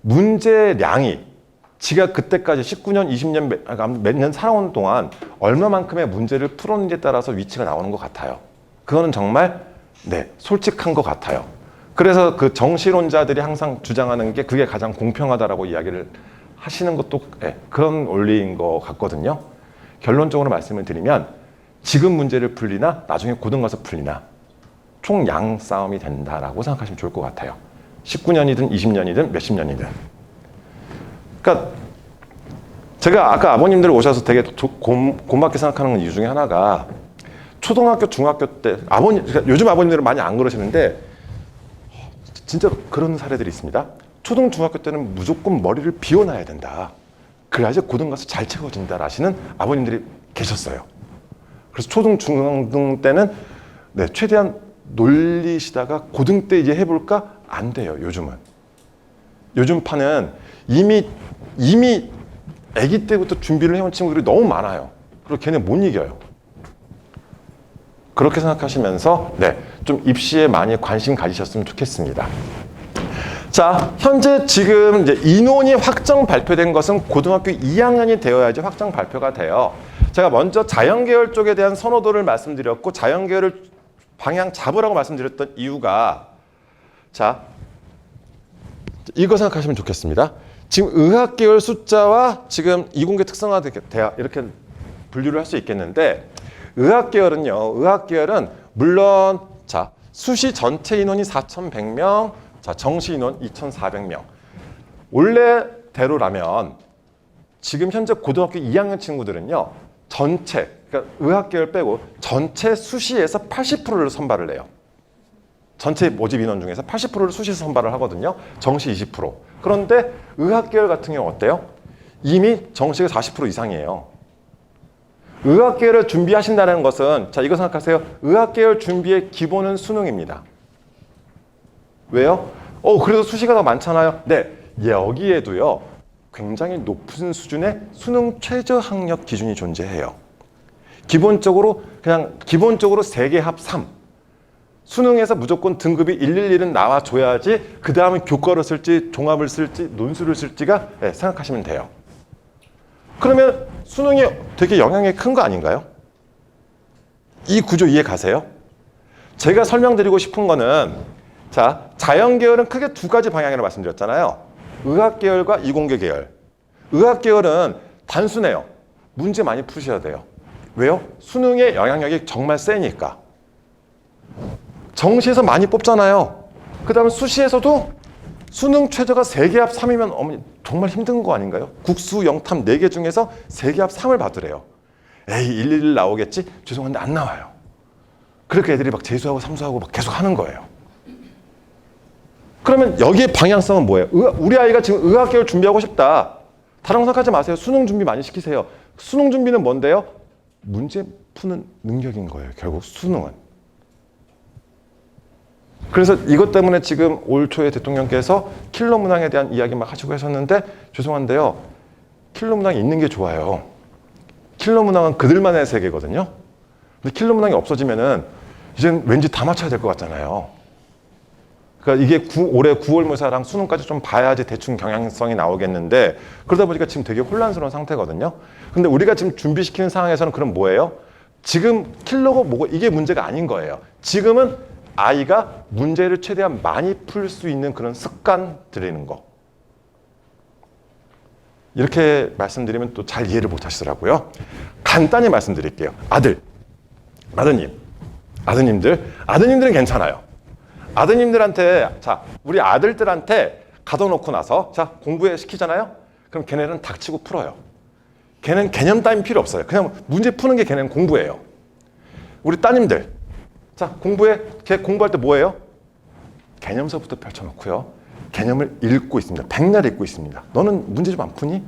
문제량이 지가 그때까지 19년, 20년 몇 년 살아온 동안 얼마만큼의 문제를 풀었는지에 따라서 위치가 나오는 것 같아요. 그거는 정말 솔직한 것 같아요. 그래서 그 정시론자들이 항상 주장하는 게 그게 가장 공평하다라고 이야기를 하시는 것도 그런 원리인 것 같거든요. 결론적으로 말씀을 드리면 지금 문제를 풀리나 나중에 고등 가서 풀리나 총양 싸움이 된다라고 생각하시면 좋을 것 같아요. 19년이든 20년이든 몇십 년이든. 그러니까 제가 아까 아버님들 오셔서 되게 고맙게 생각하는 이유 중에 하나가 초등학교, 중학교 때 그러니까 요즘 아버님들은 많이 안 그러시는데 진짜 그런 사례들이 있습니다. 초등, 중학교 때는 무조건 머리를 비워놔야 된다. 그래야지 고등 가서 잘 채워진다 라시는 아버님들이 계셨어요. 그래서 초등, 중등 때는 최대한 놀리시다가 고등 때 이제 해볼까? 안 돼요, 요즘은. 요즘 판은 이미 아기 때부터 준비를 해온 친구들이 너무 많아요. 그리고 걔네 못 이겨요. 그렇게 생각하시면서 좀 입시에 많이 관심 가지셨으면 좋겠습니다. 자, 현재 지금 이제 인원이 확정 발표된 것은 고등학교 2학년이 되어야지 확정 발표가 돼요. 제가 먼저 자연계열 쪽에 대한 선호도를 말씀드렸고 자연계열을 방향 잡으라고 말씀드렸던 이유가 자, 이거 생각하시면 좋겠습니다. 지금 의학계열 숫자와 지금 이공계 특성화 대학 이렇게 분류를 할 수 있겠는데 의학계열은 물론 자 수시 전체 인원이 4,100명, 자 정시 인원 2,400명. 원래대로라면 지금 현재 고등학교 2학년 친구들은요 전체 그러니까 의학계열 빼고 전체 수시에서 80%를 선발을 해요. 전체 모집 인원 중에서 80%를 수시에서 선발을 하거든요. 정시 20%. 그런데 의학계열 같은 경우 어때요? 이미 정시가 40% 이상이에요. 의학계열을 준비하신다는 것은 자 이거 생각하세요. 의학계열 준비의 기본은 수능입니다. 왜요? 그래도 수시가 더 많잖아요. 네, 여기에도요 굉장히 높은 수준의 수능 최저 학력 기준이 존재해요. 기본적으로 세계 합 3. 수능에서 무조건 등급이 111은 나와줘야지 그 다음에 교과를 쓸지 종합을 쓸지 논술을 쓸지가 생각하시면 돼요. 그러면 수능이 되게 영향이 큰 거 아닌가요? 이 구조 이해 가세요? 제가 설명드리고 싶은 거는 자 자연계열은 크게 두 가지 방향으로 말씀드렸잖아요. 의학계열과 이공계 계열. 의학계열은 단순해요. 문제 많이 푸셔야 돼요. 왜요? 수능의 영향력이 정말 세니까. 정시에서 많이 뽑잖아요. 그 다음에 수시에서도 수능 최저가 세계합 3이면 어머니 정말 힘든 거 아닌가요? 국수, 영탐 4개 중에서 세계합 3을 받으래요. 에이 111 나오겠지? 죄송한데 안 나와요. 그렇게 애들이 막 재수하고 삼수하고 막 계속 하는 거예요. 그러면 여기에 방향성은 뭐예요? 우리 아이가 지금 의학계열 준비하고 싶다. 다른 거 생각하지 마세요. 수능 준비 많이 시키세요. 수능 준비는 뭔데요? 문제 푸는 능력인 거예요. 결국 수능은. 그래서 이것 때문에 지금 올 초에 대통령께서 킬러 문항에 대한 이야기 막 하시고 하셨는데 죄송한데요. 킬러 문항이 있는 게 좋아요. 킬러 문항은 그들만의 세계거든요. 근데 킬러 문항이 없어지면은 이젠 왠지 다 맞춰야 될 것 같잖아요. 그러니까 이게 올해 9월 모사랑 수능까지 좀 봐야지 대충 경향성이 나오겠는데 그러다 보니까 지금 되게 혼란스러운 상태거든요. 근데 우리가 지금 준비시키는 상황에서는 그럼 뭐예요? 지금 킬러가 뭐고 이게 문제가 아닌 거예요. 지금은 아이가 문제를 최대한 많이 풀 수 있는 그런 습관 들이는 거. 이렇게 말씀드리면 또 잘 이해를 못 하시더라고요. 간단히 말씀드릴게요. 아드님들은 괜찮아요. 아드님들한테 자 우리 아들들한테 가둬놓고 나서 자 공부해 시키잖아요. 그럼 걔네는 닥치고 풀어요. 걔는 개념 따윈 필요 없어요. 그냥 문제 푸는 게 걔네는 공부예요. 우리 따님들 자 공부해. 걔 공부할 때 뭐예요? 개념서부터 펼쳐놓고요. 개념을 읽고 있습니다. 백날 읽고 있습니다. 너는 문제 좀 안 푸니?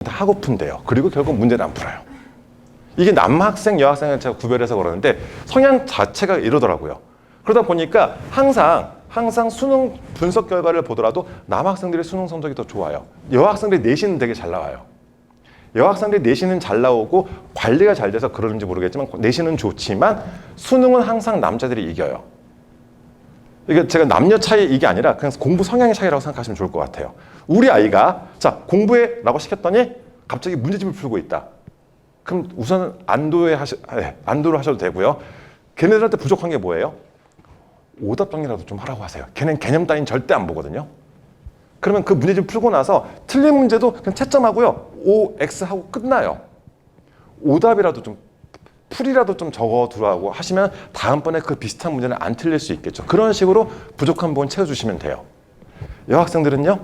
다 하고 푼대요. 그리고 결국 문제를 안 풀어요. 이게 남학생, 여학생을 제가 구별해서 그러는데 성향 자체가 이러더라고요. 그러다 보니까 항상 수능 분석 결과를 보더라도 남학생들의 수능 성적이 더 좋아요. 여학생들의 내신은 되게 잘 나와요. 여학생들의 내신은 잘 나오고 관리가 잘 돼서 그러는지 모르겠지만 내신은 좋지만 수능은 항상 남자들이 이겨요. 이게 제가 남녀 차이 이게 아니라 그냥 공부 성향의 차이라고 생각하시면 좋을 것 같아요. 우리 아이가 자 공부해 라고 시켰더니 갑자기 문제집을 풀고 있다. 그럼 우선은 안도를 하셔도 되고요. 걔네들한테 부족한 게 뭐예요? 오답 정리라도 좀 하라고 하세요. 걔는 개념 따윈 절대 안 보거든요. 그러면 그 문제 좀 풀고 나서 틀린 문제도 그냥 채점하고요. O, X 하고 끝나요. 오답이라도 좀 풀이라도 좀 적어두라고 하시면 다음번에 그 비슷한 문제는 안 틀릴 수 있겠죠. 그런 식으로 부족한 부분 채워주시면 돼요. 여학생들은요.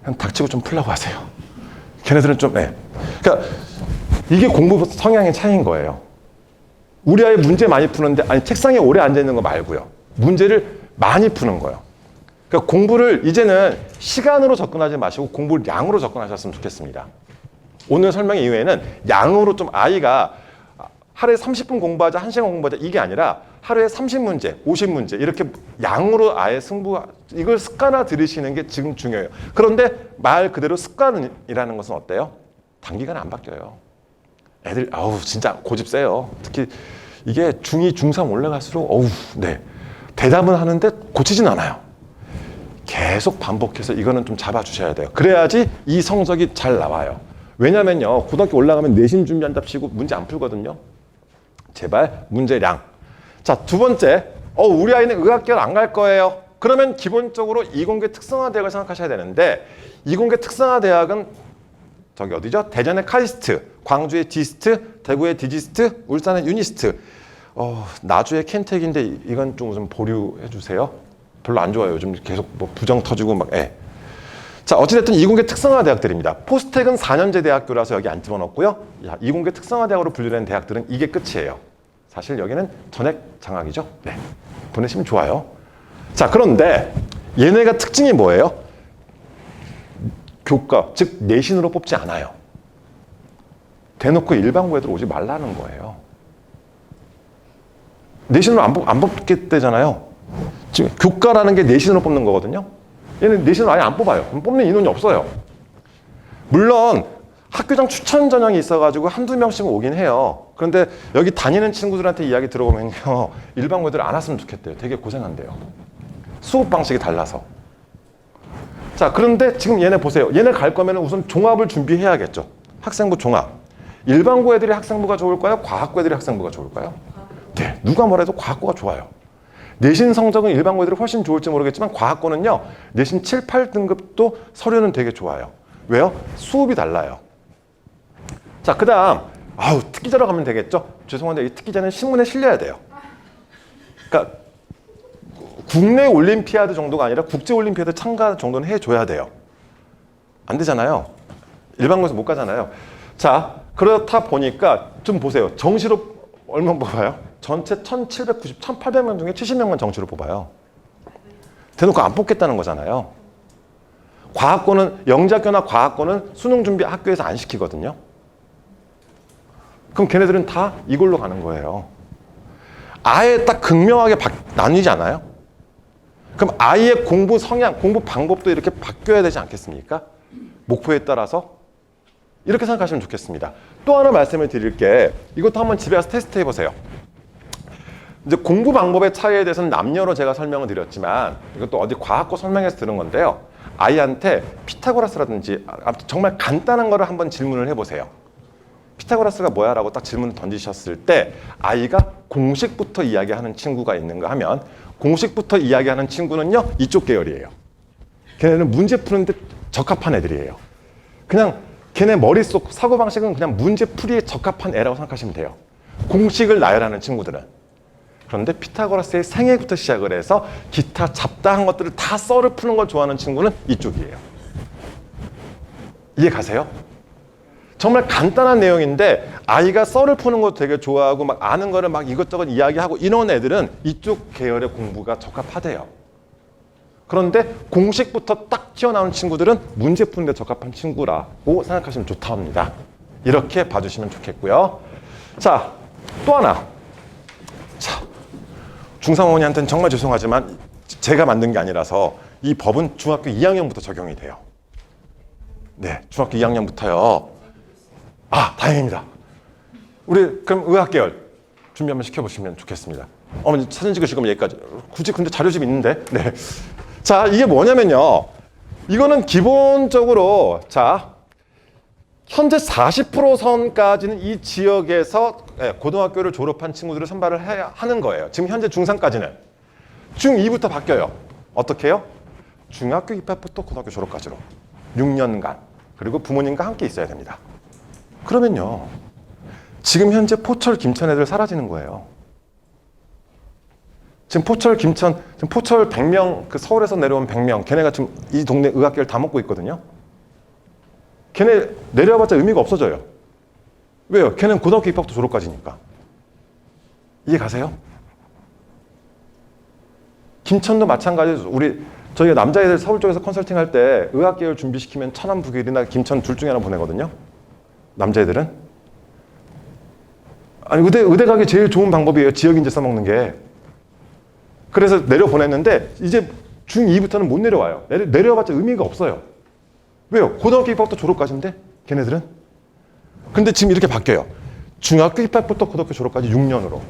그냥 닥치고 좀 풀라고 하세요. 걔네들은 좀 그러니까 이게 공부 성향의 차이인 거예요. 우리 아이 문제 많이 푸는데 아니 책상에 오래 앉아있는 거 말고요. 문제를 많이 푸는 거예요. 그러니까 공부를 이제는 시간으로 접근하지 마시고 공부를 양으로 접근하셨으면 좋겠습니다. 오늘 설명 이후에는 양으로 좀 아이가 하루에 30분 공부하자, 1시간 공부하자 이게 아니라 하루에 30문제, 50문제 이렇게 양으로 아예 이걸 습관화 들이시는 게 지금 중요해요. 그런데 말 그대로 습관이라는 것은 어때요? 단기간에 안 바뀌어요. 애들 진짜 고집 세요. 특히 이게 중2, 중3 올라갈수록 대답은 하는데 고치진 않아요. 계속 반복해서 이거는 좀 잡아주셔야 돼요. 그래야지 이 성적이 잘 나와요. 왜냐면요. 고등학교 올라가면 내신 준비한답시고 문제 안 풀거든요. 제발 문제량. 자, 두 번째. 우리 아이는 의학계열 안 갈 거예요. 그러면 기본적으로 이공계 특성화대학을 생각하셔야 되는데 이공계 특성화대학은 저기 어디죠? 대전의 카이스트, 광주의 디스트, 대구의 디지스트, 울산의 유니스트. 나주의 켄텍인데 이건 좀 보류해 주세요. 별로 안 좋아요. 요즘 계속 부정 터지고 막. 자, 어찌됐든 이공계 특성화 대학들입니다. 포스텍은 4년제 대학교라서 여기 안 집어넣고요. 이공계 특성화 대학으로 분류된 대학들은 이게 끝이에요. 사실 여기는 전액 장학이죠. 보내시면 좋아요. 자, 그런데 얘네가 특징이 뭐예요? 교과, 즉 내신으로 뽑지 않아요. 대놓고 일반고 애들 오지 말라는 거예요. 내신으로 안 뽑겠대잖아요. 지금 교과라는 게 내신으로 뽑는 거거든요. 얘는 내신을 아예 안 뽑아요. 뽑는 인원이 없어요. 물론 학교장 추천 전형이 있어가지고 한두 명씩은 오긴 해요. 그런데 여기 다니는 친구들한테 이야기 들어보면요. 일반고 애들 안 왔으면 좋겠대요. 되게 고생한대요. 수업 방식이 달라서. 자, 그런데 지금 얘네 보세요. 얘네 갈 거면 우선 종합을 준비해야겠죠. 학생부 종합. 일반고 애들이 학생부가 좋을까요? 과학고 애들이 학생부가 좋을까요? 네, 누가 뭐래도 과학고가 좋아요. 내신 성적은 일반고 애들이 훨씬 좋을지 모르겠지만 과학고는요. 내신 7, 8등급도 서류는 되게 좋아요. 왜요? 수업이 달라요. 자, 그 다음 특기자로 가면 되겠죠? 죄송한데 이 특기자는 신문에 실려야 돼요. 그러니까 국내 올림피아드 정도가 아니라 국제 올림피아드 참가 정도는 해줘야 돼요. 안 되잖아요. 일반 곳에서 못 가잖아요. 자, 그렇다 보니까 좀 보세요. 정시로 얼마 뽑아요? 전체 1790, 1800명 중에 70명만 정시로 뽑아요. 대놓고 안 뽑겠다는 거잖아요. 과학고는, 영재학교나 과학고는 수능 준비 학교에서 안 시키거든요. 그럼 걔네들은 다 이걸로 가는 거예요. 아예 딱 극명하게 나뉘지 않아요? 그럼 아이의 공부 성향, 공부 방법도 이렇게 바뀌어야 되지 않겠습니까? 목표에 따라서 이렇게 생각하시면 좋겠습니다. 또 하나 말씀을 드릴 게, 이것도 한번 집에 가서 테스트 해보세요. 이제 공부 방법의 차이에 대해서는 남녀로 제가 설명을 드렸지만, 이것도 어디 과학고 설명해서 들은 건데요. 아이한테 피타고라스라든지 정말 간단한 거를 한번 질문을 해보세요. 피타고라스가 뭐야? 라고 딱 질문을 던지셨을 때 아이가 공식부터 이야기하는 친구가 있는가 하면, 공식부터 이야기하는 친구는요, 이쪽 계열이에요. 걔네는 문제 푸는데 적합한 애들이에요. 그냥 걔네 머릿속 사고방식은 그냥 문제풀이에 적합한 애라고 생각하시면 돼요. 공식을 나열하는 친구들은. 그런데 피타고라스의 생애부터 시작을 해서 기타 잡다한 것들을 다 썰을 푸는 걸 좋아하는 친구는 이쪽이에요. 이해 가세요? 정말 간단한 내용인데 아이가 썰을 푸는 것도 되게 좋아하고 막 아는 거를 막 이것저것 이야기하고 이런 애들은 이쪽 계열의 공부가 적합하대요. 그런데 공식부터 딱 튀어나오는 친구들은 문제 푸는 데 적합한 친구라고 생각하시면 좋다 합니다. 이렇게 봐주시면 좋겠고요. 자, 또 하나. 자, 중3 어머니한테는 정말 죄송하지만 제가 만든 게 아니라서 이 법은 중학교 2학년부터 적용이 돼요. 네, 중학교 2학년부터요. 아, 다행입니다. 우리 그럼 의학 계열 준비 한번 시켜보시면 좋겠습니다. 어머니 사진 찍으시고 여기까지. 굳이 근데 자료집 있는데. 네. 자, 이게 뭐냐면요. 이거는 기본적으로 자 현재 40% 선까지는 이 지역에서 고등학교를 졸업한 친구들을 선발을 해야 하는 거예요. 지금 현재 중3까지는. 중2부터 바뀌어요. 어떻게 해요? 중학교 입학부터 고등학교 졸업까지로 6년간. 그리고 부모님과 함께 있어야 됩니다. 그러면요. 지금 현재 포철, 김천 애들 사라지는 거예요. 지금 포철, 김천, 지금 포철 100명, 그 서울에서 내려온 100명, 걔네가 지금 이 동네 의학계를 다 먹고 있거든요. 걔네 내려와봤자 의미가 없어져요. 왜요? 걔는 고등학교 입학부터 졸업까지니까. 이해 가세요? 김천도 마찬가지죠. 저희가 남자애들 서울 쪽에서 컨설팅 할 때 의학계열 준비시키면 천안, 북일이나 김천 둘 중에 하나 보내거든요. 남자애들은. 아니, 의대 가기 제일 좋은 방법이에요. 지역인재 써먹는 게. 그래서 내려보냈는데 이제 중2부터는 못 내려와요. 내려와봤자 의미가 없어요. 왜요? 고등학교 입학부터 졸업까지인데 걔네들은. 근데 지금 이렇게 바뀌어요. 중학교 입학부터 고등학교 졸업까지 6년으로.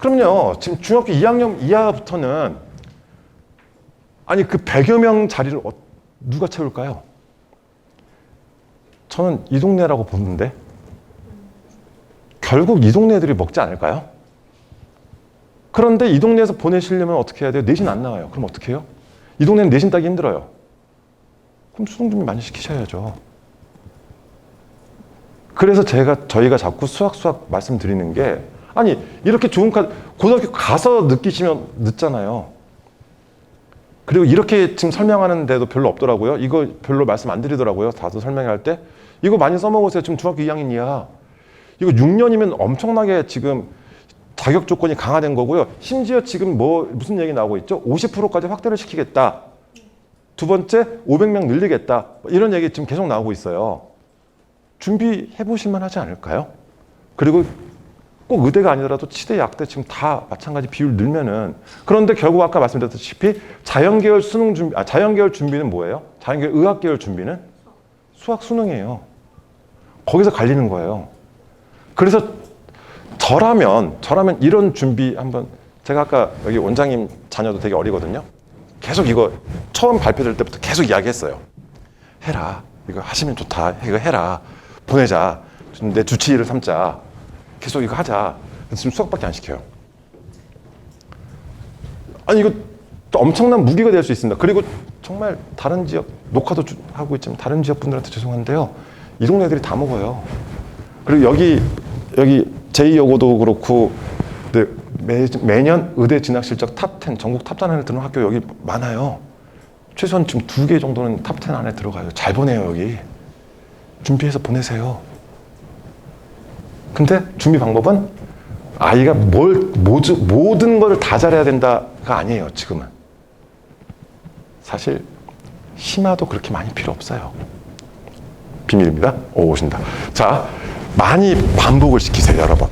그럼요. 지금 중학교 2학년 이하부터는 아니 그 100여 명 자리를 누가 채울까요? 저는 이 동네라고 보는데 결국 이 동네 애들이 먹지 않을까요? 그런데 이 동네에서 보내시려면 어떻게 해야 돼요? 내신 안 나와요. 그럼 어떻게 해요? 이 동네는 내신 따기 힘들어요. 그럼 수능 준비 많이 시키셔야죠. 그래서 저희가 자꾸 수학 말씀드리는 게 아니 이렇게 좋은 고등학교 가서 느끼시면 늦잖아요. 그리고 이렇게 지금 설명하는 데도 별로 없더라고요. 이거 별로 말씀 안 드리더라고요. 다들 설명할 때. 이거 많이 써먹으세요. 지금 중학교 2학년 이하. 이거 6년이면 엄청나게 지금 자격 조건이 강화된 거고요. 심지어 지금 무슨 얘기 나오고 있죠? 50%까지 확대를 시키겠다. 두 번째, 500명 늘리겠다. 이런 얘기 지금 계속 나오고 있어요. 준비해 보실만 하지 않을까요? 그리고 꼭 의대가 아니더라도 치대, 약대 지금 다 마찬가지 비율 늘면은. 그런데 결국 아까 말씀드렸다시피 자연계열 자연계열 준비는 뭐예요? 자연계열 의학계열 준비는 수학 수능이에요. 거기서 갈리는 거예요. 그래서 저라면 이런 준비 한번, 제가 아까 여기 원장님 자녀도 되게 어리거든요. 계속 이거 처음 발표될 때부터 계속 이야기했어요. 해라. 이거 하시면 좋다. 이거 해라. 보내자. 내 주치의를 삼자. 계속 이거 하자. 지금 수학밖에 안 시켜요. 아니 이거 또 엄청난 무기가 될 수 있습니다. 그리고 정말 다른 지역, 녹화도 하고 있지만 다른 지역 분들한테 죄송한데요. 이 동네 애들이 다 먹어요. 그리고 여기 제2여고도 그렇고 매년 의대 진학 실적 탑10 전국 탑10 안에 드는 학교 여기 많아요. 최소한 지금 2개 정도는 탑10 안에 들어가요. 잘 보내요 여기. 준비해서 보내세요. 근데 준비 방법은 아이가 모든 걸 다 잘해야 된다가 아니에요. 지금은 사실 심화도 그렇게 많이 필요 없어요. 비밀입니다. 오신다. 자, 많이 반복을 시키세요, 여러분.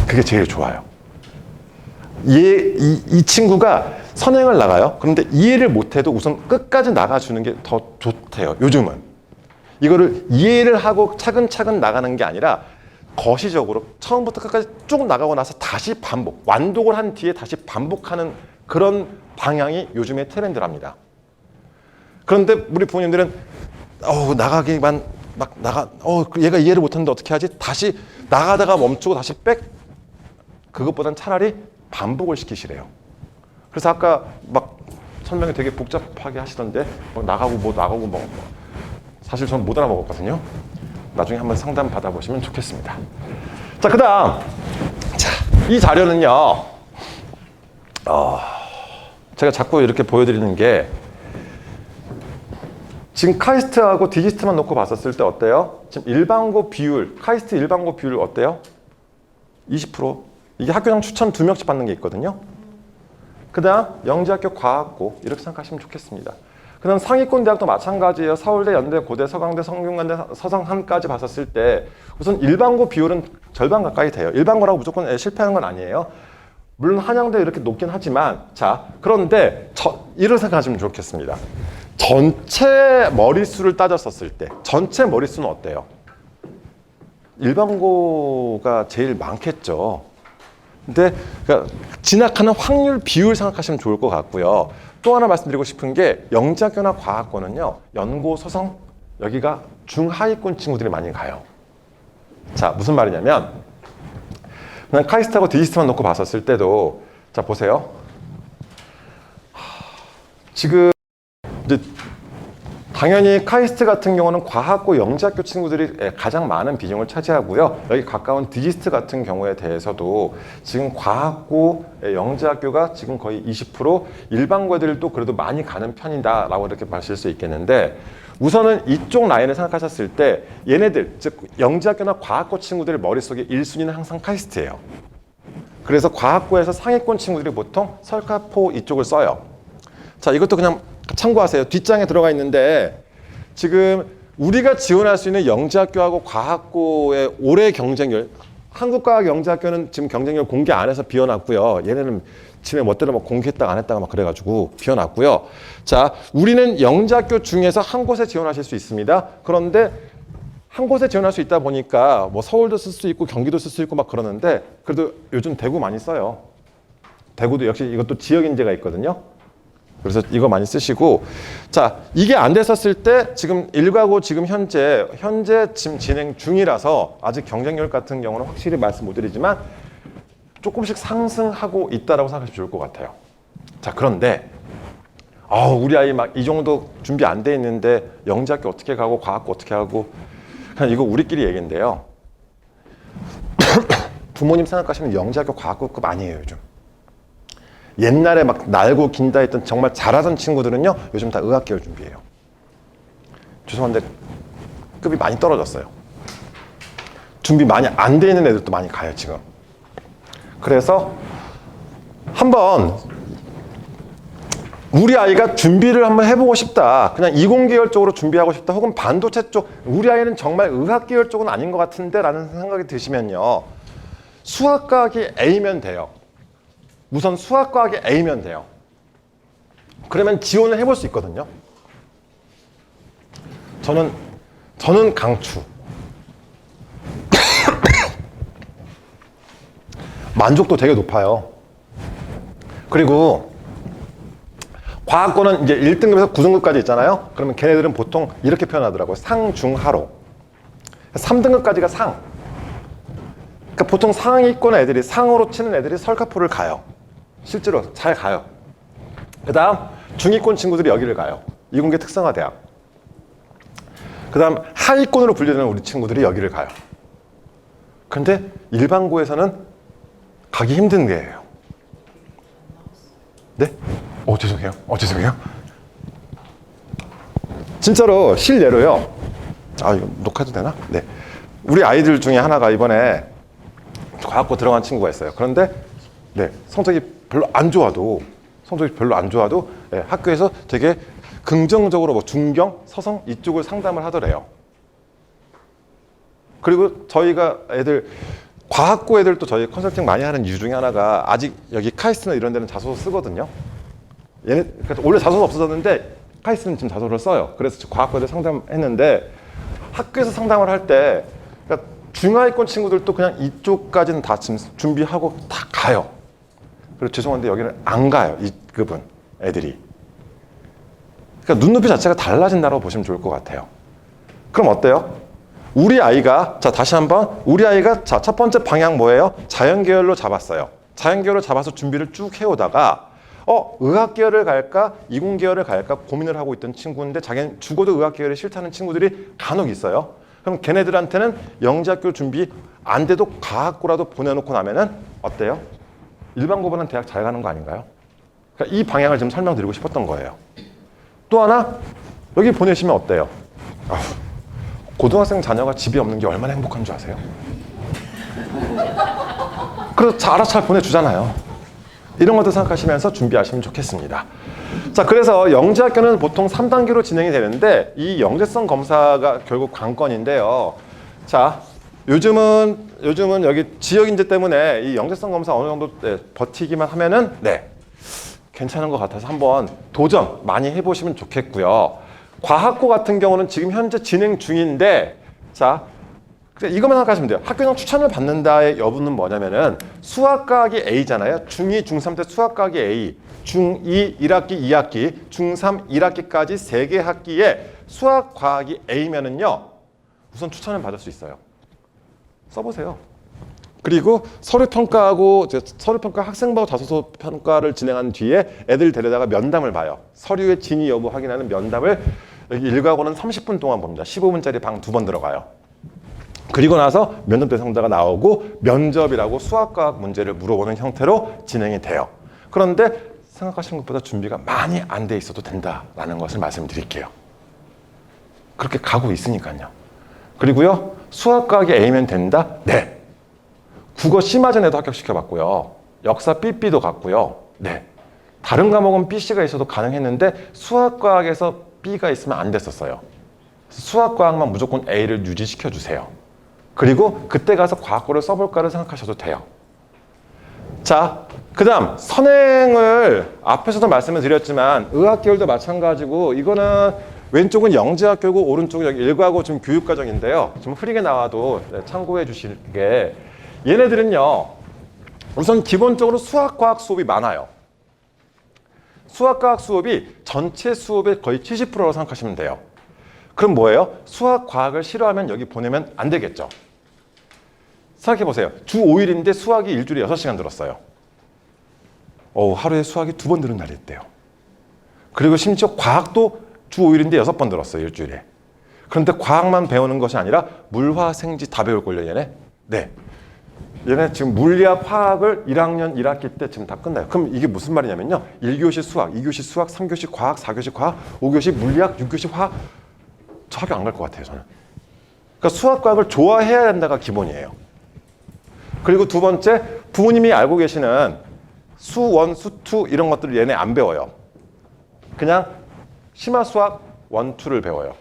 그게 제일 좋아요. 이 친구가 선행을 나가요. 그런데 이해를 못해도 우선 끝까지 나가주는 게 더 좋대요. 요즘은 이거를 이해를 하고 차근차근 나가는 게 아니라 거시적으로 처음부터 끝까지 쭉 나가고 나서 다시 반복, 완독을 한 뒤에 다시 반복하는 그런 방향이 요즘의 트렌드랍니다. 그런데 우리 부모님들은 나가기만 막 얘가 이해를 못하는데 어떻게 하지? 다시 나가다가 멈추고 다시 그것보단 차라리 반복을 시키시래요. 그래서 아까 막 설명이 되게 복잡하게 하시던데 나가고 사실 저는 못 알아먹었거든요. 나중에 한번 상담 받아보시면 좋겠습니다. 자, 그다음 이 자료는요. 제가 자꾸 이렇게 보여드리는 게 지금 카이스트하고 디지스트만 놓고 봤었을 때 어때요? 지금 일반고 비율, 카이스트 일반고 비율 어때요? 20%. 이게 학교장 추천 2명씩 받는 게 있거든요. 그 다음 영재학교 과학고 이렇게 생각하시면 좋겠습니다. 그 다음 상위권 대학도 마찬가지예요. 서울대, 연대, 고대, 서강대, 성균관대, 서성한까지 봤었을 때 우선 일반고 비율은 절반 가까이 돼요. 일반고라고 무조건 실패하는 건 아니에요. 물론 한양대 이렇게 높긴 하지만 자, 그런데 이렇게 생각하시면 좋겠습니다. 전체 머릿수를 따졌었을 때 전체 머릿수는 어때요? 일반고가 제일 많겠죠. 근데 그러니까 진학하는 확률 비율 생각하시면 좋을 것 같고요. 또 하나 말씀드리고 싶은 게 영재학교나 과학고는요. 연고, 소성 여기가 중하위권 친구들이 많이 가요. 자, 무슨 말이냐면 그냥 카이스트하고 디지스트만 놓고 봤었을 때도 자, 보세요. 지금 이제 당연히 카이스트 같은 경우는 과학고 영재학교 친구들이 가장 많은 비중을 차지하고요. 여기 가까운 디지스트 같은 경우에 대해서도 지금 과학고 영재학교가 지금 거의 20%, 일반고 애들도 그래도 많이 가는 편이다라고 이렇게 보실 수 있겠는데 우선은 이쪽 라인을 생각하셨을 때 얘네들, 즉 영재학교나 과학고 친구들의 머릿속에 1순위는 항상 카이스트예요. 그래서 과학고에서 상위권 친구들이 보통 설카포 이쪽을 써요. 자, 이것도 그냥 참고하세요. 뒷장에 들어가 있는데 지금 우리가 지원할 수 있는 영재학교하고 과학고의 올해 경쟁률, 한국과학영재학교는 지금 경쟁률 공개 안 해서 비워놨고요. 얘네는 지금 멋대로 막 공개했다가 안 했다가 막 그래가지고 비워놨고요. 자, 우리는 영재학교 중에서 한 곳에 지원하실 수 있습니다. 그런데 한 곳에 지원할 수 있다 보니까 뭐 서울도 쓸 수 있고 경기도 쓸 수 있고 막 그러는데 그래도 요즘 대구 많이 써요. 대구도 역시 이것도 지역 인재가 있거든요. 그래서 이거 많이 쓰시고 자, 이게 안 됐었을 때 지금 일가고 지금 현재 지금 진행 중이라서 아직 경쟁률 같은 경우는 확실히 말씀 못 드리지만 조금씩 상승하고 있다라고 생각하시면 좋을 것 같아요. 자, 그런데 우리 아이 막 이 정도 준비 안 돼 있는데 영재학교 어떻게 가고 과학고 어떻게 하고 그냥 이거 우리끼리 얘기인데요. 부모님 생각하시면 영재학교 과학고급 아니에요 요즘. 옛날에 막 날고 긴다 했던 정말 잘하던 친구들은요 요즘 다 의학계열 준비해요. 죄송한데 급이 많이 떨어졌어요. 준비 많이 안 돼 있는 애들도 많이 가요 지금. 그래서 한번 우리 아이가 준비를 한번 해보고 싶다, 그냥 이공계열 쪽으로 준비하고 싶다, 혹은 반도체 쪽, 우리 아이는 정말 의학계열 쪽은 아닌 것 같은데 라는 생각이 드시면요, 수학과학이 A면 돼요. 우선 수학과학이 A면 돼요. 그러면 지원을 해볼 수 있거든요. 저는 강추. 만족도 되게 높아요. 그리고 과학고는 이제 1등급에서 9등급까지 있잖아요. 그러면 걔네들은 보통 이렇게 표현하더라고요. 상중하로. 3등급까지가 상. 그러니까 보통 상위권 애들이, 상으로 치는 애들이 설카포를 가요. 실제로 잘 가요. 그 다음 중위권 친구들이 여기를 가요. 이공계 특성화대학. 그 다음 하위권으로 분류되는 우리 친구들이 여기를 가요. 근데 일반고에서는 가기 힘든 데예요. 네? 죄송해요. 죄송해요. 진짜로 실례로요. 이거 녹화도 되나? 네. 우리 아이들 중에 하나가 이번에 과학고 들어간 친구가 있어요. 그런데 네, 성적이 별로 안 좋아도 네, 학교에서 되게 긍정적으로 뭐 중경, 서성 이쪽을 상담을 하더래요. 그리고 저희가 과학고 애들 또 저희 컨설팅 많이 하는 이유 중에 하나가 아직 여기 카이스트나 이런 데는 자소서 쓰거든요. 그러니까 원래 자소서 없어졌는데 카이스트는 지금 자소서를 써요. 그래서 과학고 애들 상담했는데 학교에서 상담을 할 때 그러니까 중하위권 친구들도 그냥 이쪽까지는 다 지금 준비하고 다 가요. 그리고 죄송한데 여기는 안 가요. 이 급은 애들이. 그러니까 눈높이 자체가 달라진다고 보시면 좋을 것 같아요. 그럼 어때요? 우리 아이가 다시 한번 우리 아이가 첫 번째 방향 뭐예요? 자연계열로 잡았어요. 자연계열로 잡아서 준비를 쭉 해오다가 의학계열을 갈까 이공계열을 갈까 고민을 하고 있던 친구인데 자기는 죽어도 의학계열이 싫다는 친구들이 간혹 있어요. 그럼 걔네들한테는 영재학교 준비 안 돼도 과학고라도 보내놓고 나면은 어때요? 일반고보다는 대학 잘 가는 거 아닌가요? 그러니까 이 방향을 지금 설명드리고 싶었던 거예요. 또 하나 여기 보내시면 어때요? 고등학생 자녀가 집이 없는 게 얼마나 행복한 줄 아세요? 그래서 알아서 잘 보내주잖아요. 이런 것도 생각하시면서 준비하시면 좋겠습니다. 자, 그래서 영재학교는 보통 3단계로 진행이 되는데 이 영재성 검사가 결국 관건인데요. 자, 요즘은 여기 지역 인재 때문에 이 영재성 검사 어느 정도 버티기만 하면은 괜찮은 것 같아서 한번 도전 많이 해보시면 좋겠고요. 과학고 같은 경우는 지금 현재 진행 중인데 자, 이것만 생각하시면 돼요. 학교장 추천을 받는다의 여부는 뭐냐면은 수학과학이 A잖아요. 중2, 중3 때 수학과학이 A, 중2 1학기, 2학기, 중3 1학기까지 3개 학기에 수학과학이 A면은요. 우선 추천을 받을 수 있어요. 써보세요. 그리고 서류평가하고 서류평가 학생부 자소서 평가를 진행한 뒤에 애들 데려다가 면담을 봐요. 서류의 진위 여부 확인하는 면담을 여기 1과고는 30분 동안 봅니다. 15분짜리 방 2번 들어가요. 그리고 나서 면접 대상자가 나오고 면접이라고 수학과학 문제를 물어보는 형태로 진행이 돼요. 그런데 생각하시는 것보다 준비가 많이 안 돼 있어도 된다라는 것을 말씀드릴게요. 그렇게 가고 있으니까요. 그리고요. 수학과학이 A면 된다? 네. 국어 심화전에도 합격시켜봤고요. 역사 B도 갔고요. 네. 다른 과목은 BC가 있어도 가능했는데 수학과학에서 B가 있으면 안 됐었어요. 수학과학만 무조건 A를 유지시켜주세요. 그리고 그때 가서 과학고를 써볼까를 생각하셔도 돼요. 자, 그 다음 선행을 앞에서도 말씀을 드렸지만 의학계열도 마찬가지고 이거는 왼쪽은 영재학교고 오른쪽은 여기 일과고 지금 교육과정인데요. 좀 흐리게 나와도 참고해 주시게 얘네들은요. 우선 기본적으로 수학과학 수업이 많아요. 수학과학 수업이 전체 수업의 거의 70%라고 생각하시면 돼요. 그럼 뭐예요? 수학과학을 싫어하면 여기 보내면 안 되겠죠. 생각해보세요. 주 5일인데 수학이 일주일에 6시간 들었어요. 하루에 수학이 2번 들은 날이 있대요. 그리고 심지어 과학도 주 5일인데 6번 들었어요. 일주일에. 그런데 과학만 배우는 것이 아니라 물화생지 다 배울걸요. 얘네? 네. 얘네 지금 물리학, 화학을 1학년 1학기 때 지금 다 끝나요. 그럼 이게 무슨 말이냐면요. 1교시 수학, 2교시 수학, 3교시 과학, 4교시 과학, 5교시 물리학, 6교시 화학. 저 학교 안 갈 것 같아요. 저는. 그러니까 수학과학을 좋아해야 된다가 기본이에요. 그리고 두 번째, 부모님이 알고 계시는 수1, 수2 이런 것들을 얘네 안 배워요. 그냥 심화수학 1, 2를 배워요.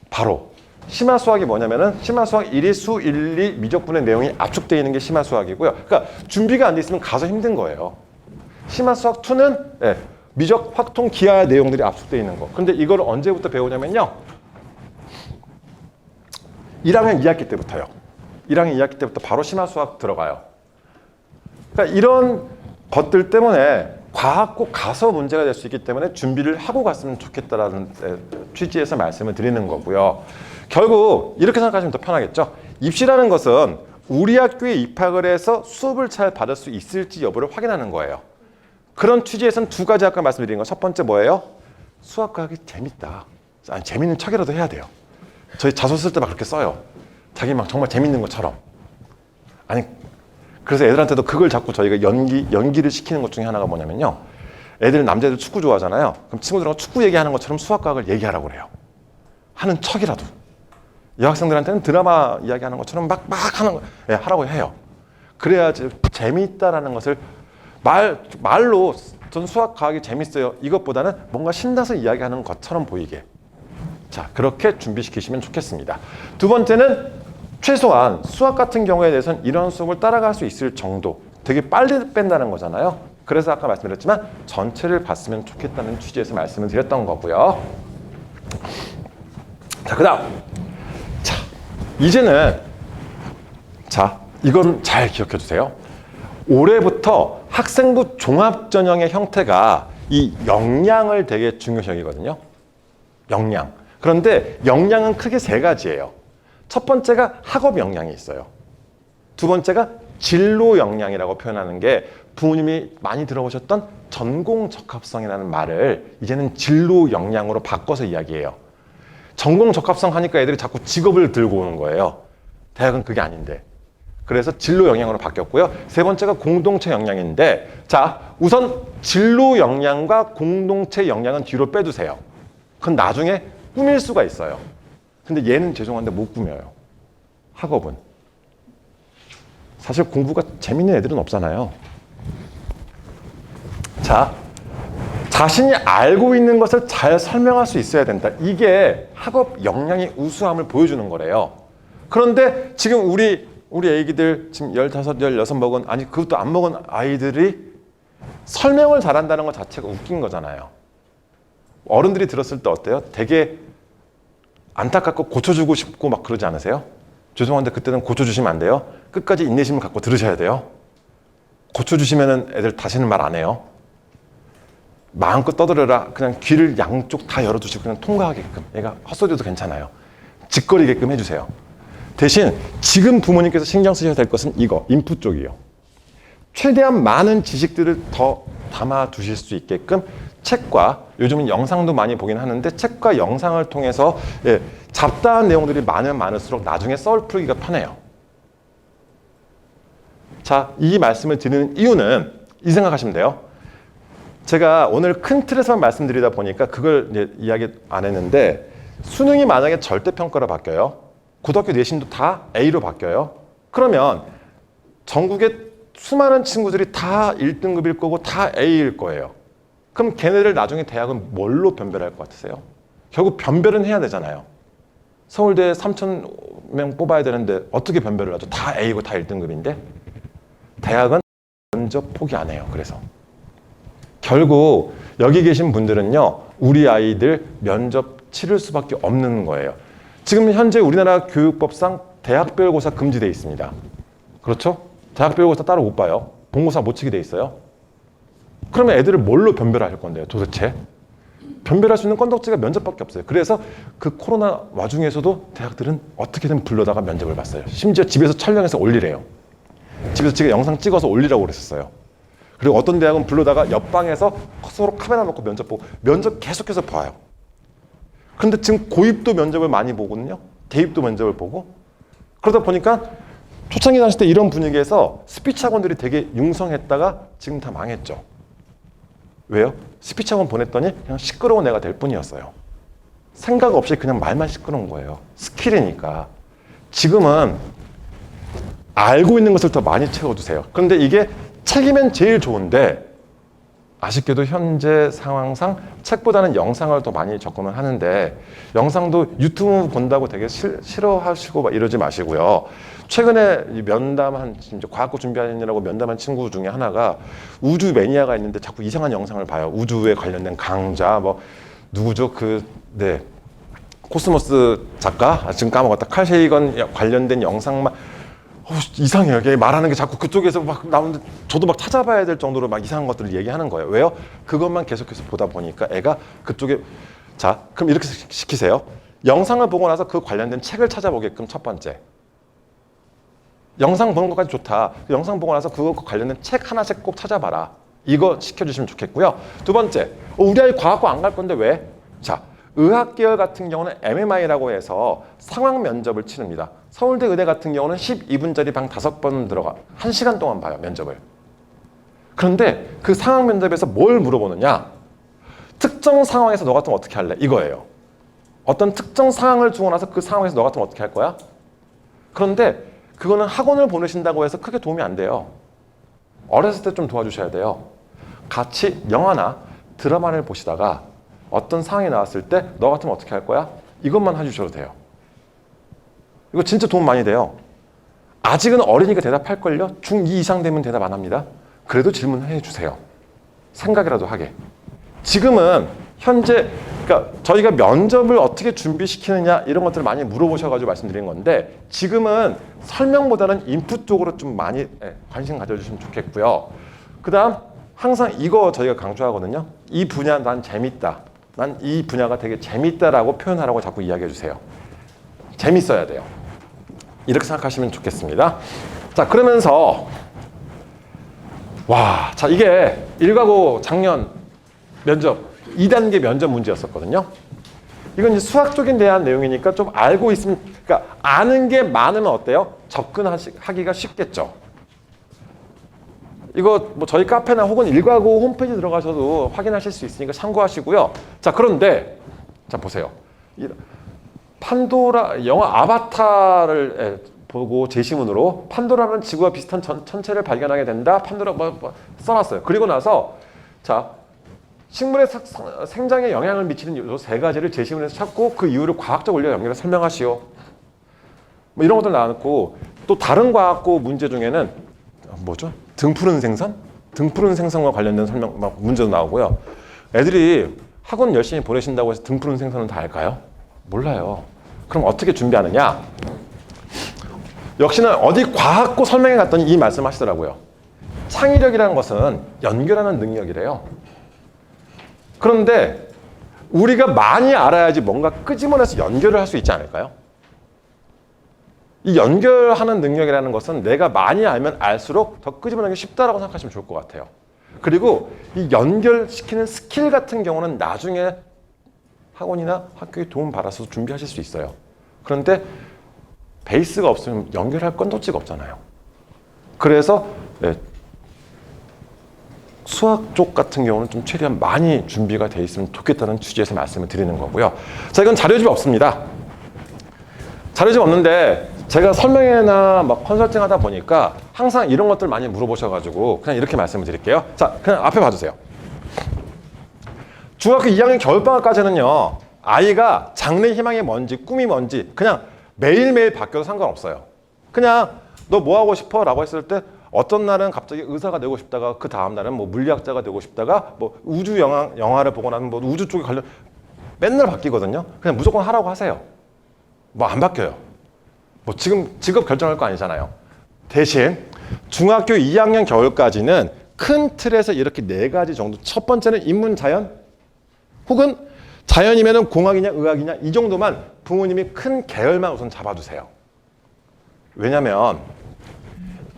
바로 심화수학이 뭐냐면은 심화수학 1이 수 1, 2 미적분의 내용이 압축되어 있는 게 심화수학이고요. 그러니까 준비가 안 돼 있으면 가서 힘든 거예요. 심화수학 2는 미적, 확통, 기하 내용들이 압축되어 있는 거. 근데 이걸 언제부터 배우냐면요. 1학년 2학기 때부터요. 1학년 2학기 때부터 바로 심화수학 들어가요. 그러니까 이런 것들 때문에 과학고 가서 문제가 될 수 있기 때문에 준비를 하고 갔으면 좋겠다라는 취지에서 말씀을 드리는 거고요. 결국 이렇게 생각하시면 더 편하겠죠. 입시라는 것은 우리 학교에 입학을 해서 수업을 잘 받을 수 있을지 여부를 확인하는 거예요. 그런 취지에서는 두 가지 아까 말씀드린 거. 첫 번째 뭐예요? 수학과학이 재밌다. 아니, 재밌는 척이라도 해야 돼요. 저희 자소 쓸 때 막 그렇게 써요. 자기 막 정말 재밌는 것처럼. 아니, 그래서 애들한테도 그걸 자꾸 저희가 연기를 시키는 것 중에 하나가 뭐냐면요. 남자애들 축구 좋아하잖아요. 그럼 친구들하고 축구 얘기하는 것처럼 수학과학을 얘기하라고 그래요. 하는 척이라도. 여학생들한테는 드라마 이야기하는 것처럼 막 하라고 해요. 그래야지 재미있다라는 것을 말로 전 수학 과학이 재밌어요. 이것보다는 뭔가 신나서 이야기하는 것처럼 보이게. 자, 그렇게 준비시키시면 좋겠습니다. 두 번째는 최소한 수학 같은 경우에 대해서는 이런 수업을 따라갈 수 있을 정도. 되게 빨리 뺀다는 거잖아요. 그래서 아까 말씀드렸지만 전체를 봤으면 좋겠다는 취지에서 말씀을 드렸던 거고요. 자, 그 다음. 자, 이제는 이건 잘 기억해 주세요. 올해부터 학생부 종합전형의 형태가 이 역량을 되게 중요시 여기거든요. 역량. 그런데 역량은 크게 세 가지예요. 첫 번째가 학업 역량이 있어요. 두 번째가 진로 역량이라고 표현하는 게 부모님이 많이 들어보셨던 전공 적합성이라는 말을 이제는 진로 역량으로 바꿔서 이야기해요. 전공 적합성 하니까 애들이 자꾸 직업을 들고 오는 거예요. 대학은 그게 아닌데. 그래서 진로 역량으로 바뀌었고요. 세 번째가 공동체 역량인데, 자, 우선 진로 역량과 공동체 역량은 뒤로 빼두세요. 그건 나중에 꾸밀 수가 있어요. 근데 얘는 죄송한데 못 꾸며요. 학업은. 사실 공부가 재밌는 애들은 없잖아요. 자, 자신이 알고 있는 것을 잘 설명할 수 있어야 된다. 이게 학업 역량의 우수함을 보여주는 거래요. 그런데 지금 우리 애기들 지금 15, 16 먹은, 아니 그것도 안 먹은 아이들이 설명을 잘한다는 것 자체가 웃긴 거잖아요. 어른들이 들었을 때 어때요? 되게 안타깝고 고쳐주고 싶고 막 그러지 않으세요? 죄송한데 그때는 고쳐주시면 안 돼요. 끝까지 인내심을 갖고 들으셔야 돼요. 고쳐주시면 애들 다시는 말 안 해요. 마음껏 떠들어라. 그냥 귀를 양쪽 다 열어두시고 그냥 통과하게끔. 얘가 헛소리도 괜찮아요. 짓거리게끔 해주세요. 대신 지금 부모님께서 신경 쓰셔야 될 것은 이거, 인풋 쪽이에요. 최대한 많은 지식들을 더 담아 두실 수 있게끔 책과, 요즘은 영상도 많이 보긴 하는데 책과 영상을 통해서 잡다한 내용들이 많을수록 나중에 썰 풀기가 편해요. 자, 이 말씀을 드리는 이유는 이 생각하시면 돼요. 제가 오늘 큰 틀에서만 말씀드리다 보니까 그걸 이제 이야기 안 했는데, 수능이 만약에 절대평가로 바뀌어요. 고등학교 내신도 다 A로 바뀌어요. 그러면 전국의 수많은 친구들이 다 1등급일 거고 다 A일 거예요. 그럼 걔네들 나중에 대학은 뭘로 변별할 것 같으세요? 결국 변별은 해야 되잖아요. 서울대 3,000명 뽑아야 되는데 어떻게 변별을 하죠? 다 A고 다 1등급인데? 대학은 면접 포기 안 해요. 그래서 결국 여기 계신 분들은요, 우리 아이들 면접 치를 수밖에 없는 거예요. 지금 현재 우리나라 교육법상 대학별 고사 금지되어 있습니다. 그렇죠? 대학별 고사 따로 못 봐요. 본고사 못 치게 돼 있어요. 그러면 애들을 뭘로 변별할 건데요, 도대체? 변별할 수 있는 건덕지가 면접밖에 없어요. 그래서 그 코로나 와중에서도 대학들은 어떻게든 불러다가 면접을 봤어요. 심지어 집에서 촬영해서 올리래요. 집에서 제가 영상 찍어서 올리라고 그랬었어요. 그리고 어떤 대학은 불러다가 옆방에서 서로 카메라 놓고 면접 보고, 면접 계속해서 봐요. 그런데 지금 고입도 면접을 많이 보거든요. 대입도 면접을 보고. 그러다 보니까 초창기 다닐 때 이런 분위기에서 스피치 학원들이 되게 융성했다가 지금 다 망했죠. 왜요? 스피치 학원 보냈더니 그냥 시끄러운 애가 될 뿐이었어요. 생각 없이 그냥 말만 시끄러운 거예요. 스킬이니까. 지금은 알고 있는 것을 더 많이 채워주세요. 그런데 이게 책이면 제일 좋은데, 아쉽게도 현재 상황상 책보다는 영상을 더 많이 접근을 하는데, 영상도 유튜브 본다고 되게 싫어하시고 막 이러지 마시고요. 최근에 면담한, 과학고 준비하느라고 면담한 친구 중에 하나가 우주 매니아가 있는데 자꾸 이상한 영상을 봐요. 우주에 관련된 강좌, 뭐 누구죠? 코스모스 작가? 지금 까먹었다. 칼 세이건 관련된 영상만 이상해요. 이게 말하는 게 자꾸 그쪽에서 막 나오는데 저도 막 찾아봐야 될 정도로 막 이상한 것들을 얘기하는 거예요. 왜요? 그것만 계속해서 보다 보니까 애가 그쪽에, 자, 그럼 이렇게 시키세요. 영상을 보고 나서 그 관련된 책을 찾아보게끔. 첫 번째, 영상 보는 것까지 좋다. 영상 보고 나서 그거 관련된 책 하나씩 꼭 찾아봐라. 이거 시켜주시면 좋겠고요. 두 번째, 우리 아이 과학고 안 갈 건데 왜? 자, 의학 계열 같은 경우는 MMI라고 해서 상황 면접을 치릅니다. 서울대 의대 같은 경우는 12분짜리 방 5번 들어가 1시간 동안 봐요, 면접을. 그런데 그 상황 면접에서 뭘 물어보느냐? 특정 상황에서 너 같으면 어떻게 할래? 이거예요. 어떤 특정 상황을 주고 나서 그 상황에서 너 같으면 어떻게 할 거야? 그런데 그거는 학원을 보내신다고 해서 크게 도움이 안 돼요. 어렸을 때 좀 도와주셔야 돼요. 같이 영화나 드라마를 보시다가 어떤 상황이 나왔을 때 너 같으면 어떻게 할 거야? 이것만 해주셔도 돼요. 이거 진짜 도움 많이 돼요. 아직은 어리니까 대답할걸요? 중2 이상 되면 대답 안 합니다. 그래도 질문해 주세요. 생각이라도 하게. 지금은 현재 그러니까 저희가 면접을 어떻게 준비시키느냐 이런 것들을 많이 물어보셔가지고 말씀드린 건데 지금은 설명보다는 인풋 쪽으로 좀 많이 관심 가져주시면 좋겠고요. 그 다음 항상 이거 저희가 강조하거든요. 이 분야 난 재밌다. 난 이 분야가 되게 재밌다라고 표현하라고 자꾸 이야기해 주세요. 재밌어야 돼요. 이렇게 생각하시면 좋겠습니다. 자, 그러면서 자 이게 1과고 작년 면접 2단계 면접 문제였었거든요. 이건 이제 수학적인 대한 내용이니까 좀 알고 있으면 그러니까 아는 게 많으면 어때요? 접근하기가 쉽겠죠. 이거 뭐 저희 카페나 혹은 1과고 홈페이지 들어가셔도 확인하실 수 있으니까 참고하시고요. 자, 그런데 자 보세요. 판도라 영화 아바타를 보고 제시문으로 판도라는 지구와 비슷한 천체를 발견하게 된다. 판도라 써놨어요. 그리고 나서 자 식물의 생장에 영향을 미치는 요 3가지를 제시문에서 찾고 그 이유를 과학적 원리와 연결해서 설명하시오. 뭐 이런 것들 나왔고 또 다른 과학고 문제 중에는 뭐죠? 등푸른 생선? 등푸른 생선과 관련된 문제도 나오고요. 애들이 학원 열심히 보내신다고 해서 등푸른 생선은 다 알까요? 몰라요. 그럼 어떻게 준비하느냐? 역시나 어디 과학고 설명회 갔더니 이 말씀 하시더라고요. 창의력이라는 것은 연결하는 능력이래요. 그런데 우리가 많이 알아야지 뭔가 끄집어내서 연결을 할 수 있지 않을까요? 이 연결하는 능력이라는 것은 내가 많이 알면 알수록 더 끄집어내기 쉽다라고 생각하시면 좋을 것 같아요. 그리고 이 연결시키는 스킬 같은 경우는 나중에 학원이나 학교에 도움 받아서 준비하실 수 있어요. 그런데 베이스가 없으면 연결할 건덕지가 없잖아요. 그래서 수학 쪽 같은 경우는 좀 최대한 많이 준비가 돼 있으면 좋겠다는 취지에서 말씀을 드리는 거고요. 자, 이건 자료집이 없습니다. 자료집 없는데 제가 설명회나 막 컨설팅 하다 보니까 항상 이런 것들 많이 물어보셔가지고 그냥 이렇게 말씀을 드릴게요. 자, 그냥 앞에 봐주세요. 중학교 2학년 겨울방학까지는요. 아이가 장래 희망이 뭔지 꿈이 뭔지 그냥 매일매일 바뀌어도 상관없어요. 그냥 너 뭐 하고 싶어? 라고 했을 때 어떤 날은 갑자기 의사가 되고 싶다가 그 다음 날은 뭐 물리학자가 되고 싶다가 뭐 우주 영화를 보고 나면 뭐 우주 쪽에 관련 맨날 바뀌거든요. 그냥 무조건 하라고 하세요. 뭐 안 바뀌어요. 뭐 지금 직업 결정할 거 아니잖아요. 대신 중학교 2학년 겨울까지는 큰 틀에서 이렇게 4가지 정도. 첫 번째는 인문 자연 혹은 자연이면은 공학이냐 의학이냐 이 정도만 부모님이 큰 계열만 우선 잡아주세요. 왜냐면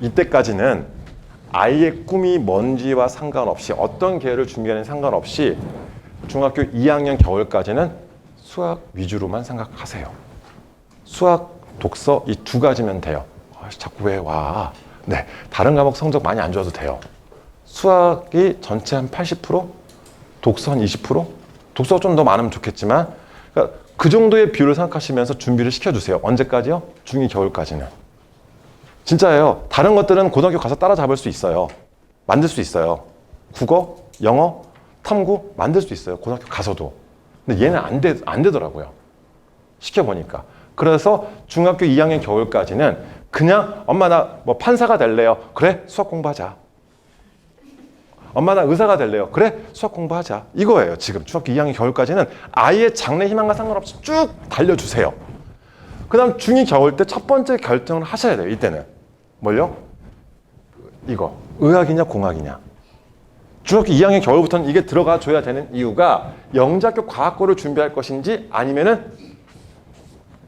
이때까지는 아이의 꿈이 뭔지와 상관없이 어떤 계열을 준비하는 상관없이 중학교 2학년 겨울까지는 수학 위주로만 생각하세요. 수학, 독서 이 2가지면 돼요. 자꾸 왜 와? 네, 다른 과목 성적 많이 안 좋아도 돼요. 수학이 전체 한 80%? 독서 한 20%? 독서가 좀 더 많으면 좋겠지만 그러니까 그 정도의 비율을 생각하시면서 준비를 시켜주세요. 언제까지요? 중2 겨울까지는. 진짜예요. 다른 것들은 고등학교 가서 따라잡을 수 있어요. 만들 수 있어요. 국어, 영어, 탐구 만들 수 있어요. 고등학교 가서도. 근데 얘는 안 되더라고요. 시켜보니까. 그래서 중학교 2학년 겨울까지는 그냥 엄마 나 뭐 판사가 될래요. 그래 수학 공부하자. 엄마 나 의사가 될래요. 그래 수학 공부하자. 이거예요. 지금 중학교 2학년 겨울까지는 아이의 장래 희망과 상관없이 쭉 달려주세요. 그 다음 중2 겨울 때 첫 번째 결정을 하셔야 돼요. 이때는 뭘요? 이거 의학이냐 공학이냐. 중학교 2학년 겨울부터는 이게 들어가 줘야 되는 이유가 영재학교 과학고를 준비할 것인지 아니면은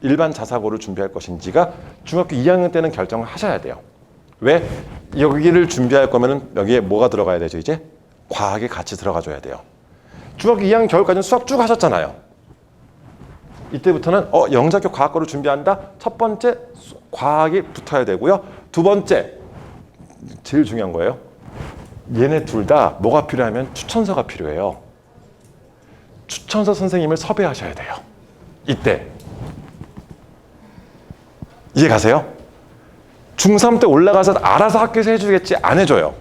일반 자사고를 준비할 것인지가 중학교 2학년 때는 결정을 하셔야 돼요. 왜? 여기를 준비할 거면은 여기에 뭐가 들어가야 되죠? 이제 과학이 같이 들어가 줘야 돼요. 중학교 2학년 겨울까지는 수학 쭉 하셨잖아요. 이때부터는 영작교 과학과를 준비한다. 첫 번째 과학이 붙어야 되고요. 두 번째 제일 중요한 거예요. 얘네 둘 다 뭐가 필요하면 추천서가 필요해요. 추천서 선생님을 섭외하셔야 돼요. 이때 이해 가세요? 중3 때 올라가서 알아서 학교에서 해주겠지 안 해줘요.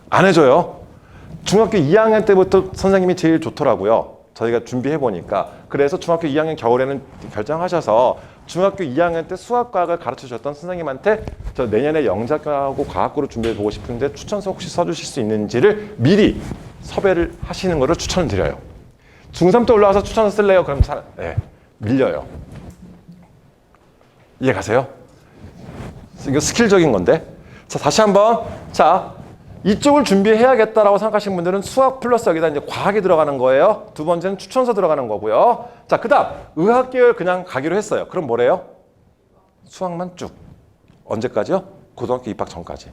안 해줘요. 중학교 2학년 때부터 선생님이 제일 좋더라고요. 저희가 준비해보니까. 그래서 중학교 2학년 겨울에는 결정하셔서 중학교 2학년 때 수학과학을 가르쳐주셨던 선생님한테 저 내년에 영작하고 과학고를 준비해보고 싶은데 추천서 혹시 써주실 수 있는지를 미리 섭외를 하시는 것을 추천드려요. 중3 때 올라와서 추천서 쓸래요? 그럼 밀려요. 이해 가세요? 이거 스킬적인 건데. 자, 다시 한번. 자, 이쪽을 준비해야겠다라고 생각하시는 분들은 수학 플러스 여기다 이제 과학이 들어가는 거예요. 두 번째는 추천서 들어가는 거고요. 자, 그 다음 의학계열 그냥 가기로 했어요. 그럼 뭐래요? 수학만 쭉. 언제까지요? 고등학교 입학 전까지.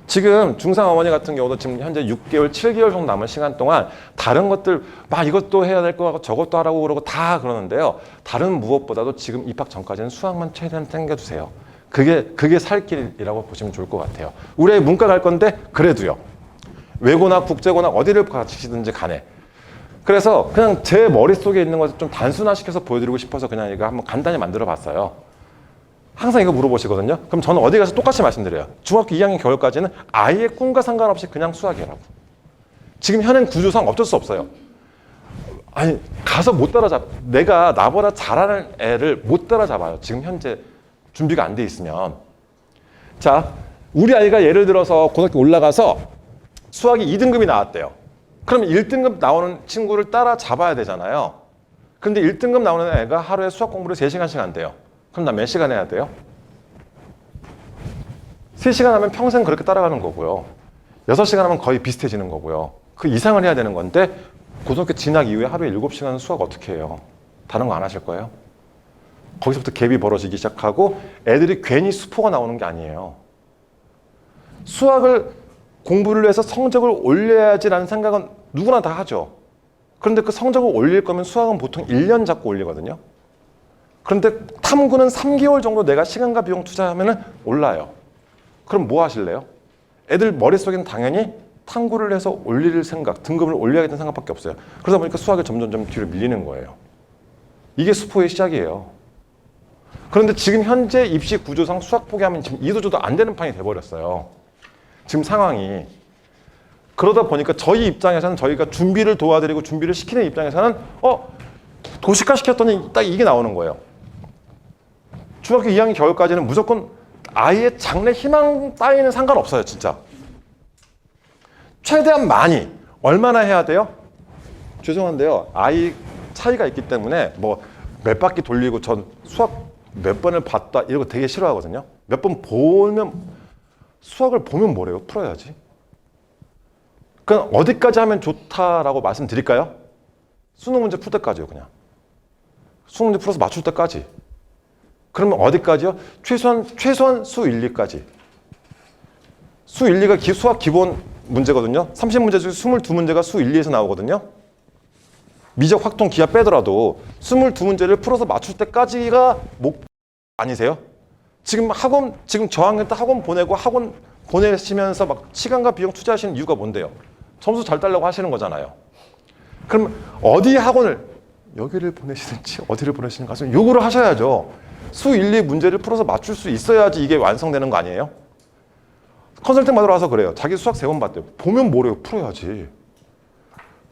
지금 중3 어머니 같은 경우도 지금 현재 6개월, 7개월 정도 남은 시간 동안 다른 것들 막 이것도 해야 될 거 같고 저것도 하라고 그러고 다 그러는데요. 다른 무엇보다도 지금 입학 전까지는 수학만 최대한 챙겨주세요. 그게 살 길이라고 보시면 좋을 것 같아요. 우리 문과 갈 건데 그래도요. 외고나 국제고나 어디를 가시든지 간에. 그래서 그냥 제 머릿속에 있는 것을 좀 단순화시켜서 보여드리고 싶어서 그냥 이거 한번 간단히 만들어 봤어요. 항상 이거 물어보시거든요. 그럼 저는 어디 가서 똑같이 말씀드려요. 중학교 2학년 겨울까지는 아이의 꿈과 상관없이 그냥 수학이라고. 지금 현행 구조상 어쩔 수 없어요. 아니 가서 못 따라잡. 내가 나보다 잘하는 애를 못 따라잡아요. 지금 현재 준비가 안 돼 있으면. 자, 우리 아이가 예를 들어서 고등학교 올라가서 수학이 2등급이 나왔대요. 그럼 1등급 나오는 친구를 따라잡아야 되잖아요. 그런데 1등급 나오는 애가 하루에 수학 공부를 3시간씩 한대요. 그럼 나 몇 시간 해야 돼요? 3시간 하면 평생 그렇게 따라가는 거고요. 6시간 하면 거의 비슷해지는 거고요. 그 이상을 해야 되는 건데 고등학교 진학 이후에 하루에 7시간 수학 어떻게 해요? 다른 거 안 하실 거예요? 거기서부터 갭이 벌어지기 시작하고 애들이 괜히 수포가 나오는 게 아니에요. 수학을 공부를 해서 성적을 올려야지라는 생각은 누구나 다 하죠. 그런데 그 성적을 올릴 거면 수학은 보통 1년 잡고 올리거든요. 그런데 탐구는 3개월 정도 내가 시간과 비용 투자하면 올라요. 그럼 뭐 하실래요? 애들 머릿속에는 당연히 탐구를 해서 올릴 생각, 등급을 올려야겠다는 생각밖에 없어요. 그러다 보니까 수학이 점점 뒤로 밀리는 거예요. 이게 수포의 시작이에요. 그런데 지금 현재 입시 구조상 수학 포기하면 지금 이도저도 안 되는 판이 돼버렸어요. 지금 상황이. 그러다 보니까 저희 입장에서는 저희가 준비를 도와드리고 준비를 시키는 입장에서는 도식화 시켰더니 딱 이게 나오는 거예요. 중학교 2학년 겨울까지는 무조건 아이의 장래 희망 따위는 상관없어요. 진짜. 최대한 많이. 얼마나 해야 돼요? 죄송한데요. 아이 차이가 있기 때문에 뭐 몇 바퀴 돌리고 전 수학 몇 번을 봤다 이런 거 되게 싫어하거든요. 몇 번 보면 수학을 보면 뭐래요? 풀어야지. 그럼 어디까지 하면 좋다라고 말씀드릴까요? 수능 문제 풀 때까지요. 그냥. 수능 문제 풀어서 맞출 때까지. 그러면 어디까지요? 최소한 수 1, 2까지. 수 1, 2가 수학 기본 문제거든요. 30문제 중에 22문제가 수 1, 2에서 나오거든요. 미적, 확통, 기하 빼더라도 22문제를 풀어서 맞출 때까지가 목 아니세요? 지금 저학년 때 학원 보내고 학원 보내시면서 막 시간과 비용 투자하시는 이유가 뭔데요? 점수 잘 따려고 하시는 거잖아요. 그럼 어디 학원을 여기를 보내시든지 어디를 보내시는가 하시면 요구를 하셔야죠. 수 1, 2 문제를 풀어서 맞출 수 있어야지 이게 완성되는 거 아니에요? 컨설팅 받으러 와서 그래요. 자기 수학 3번 봤대요. 보면 뭐래요? 풀어야지.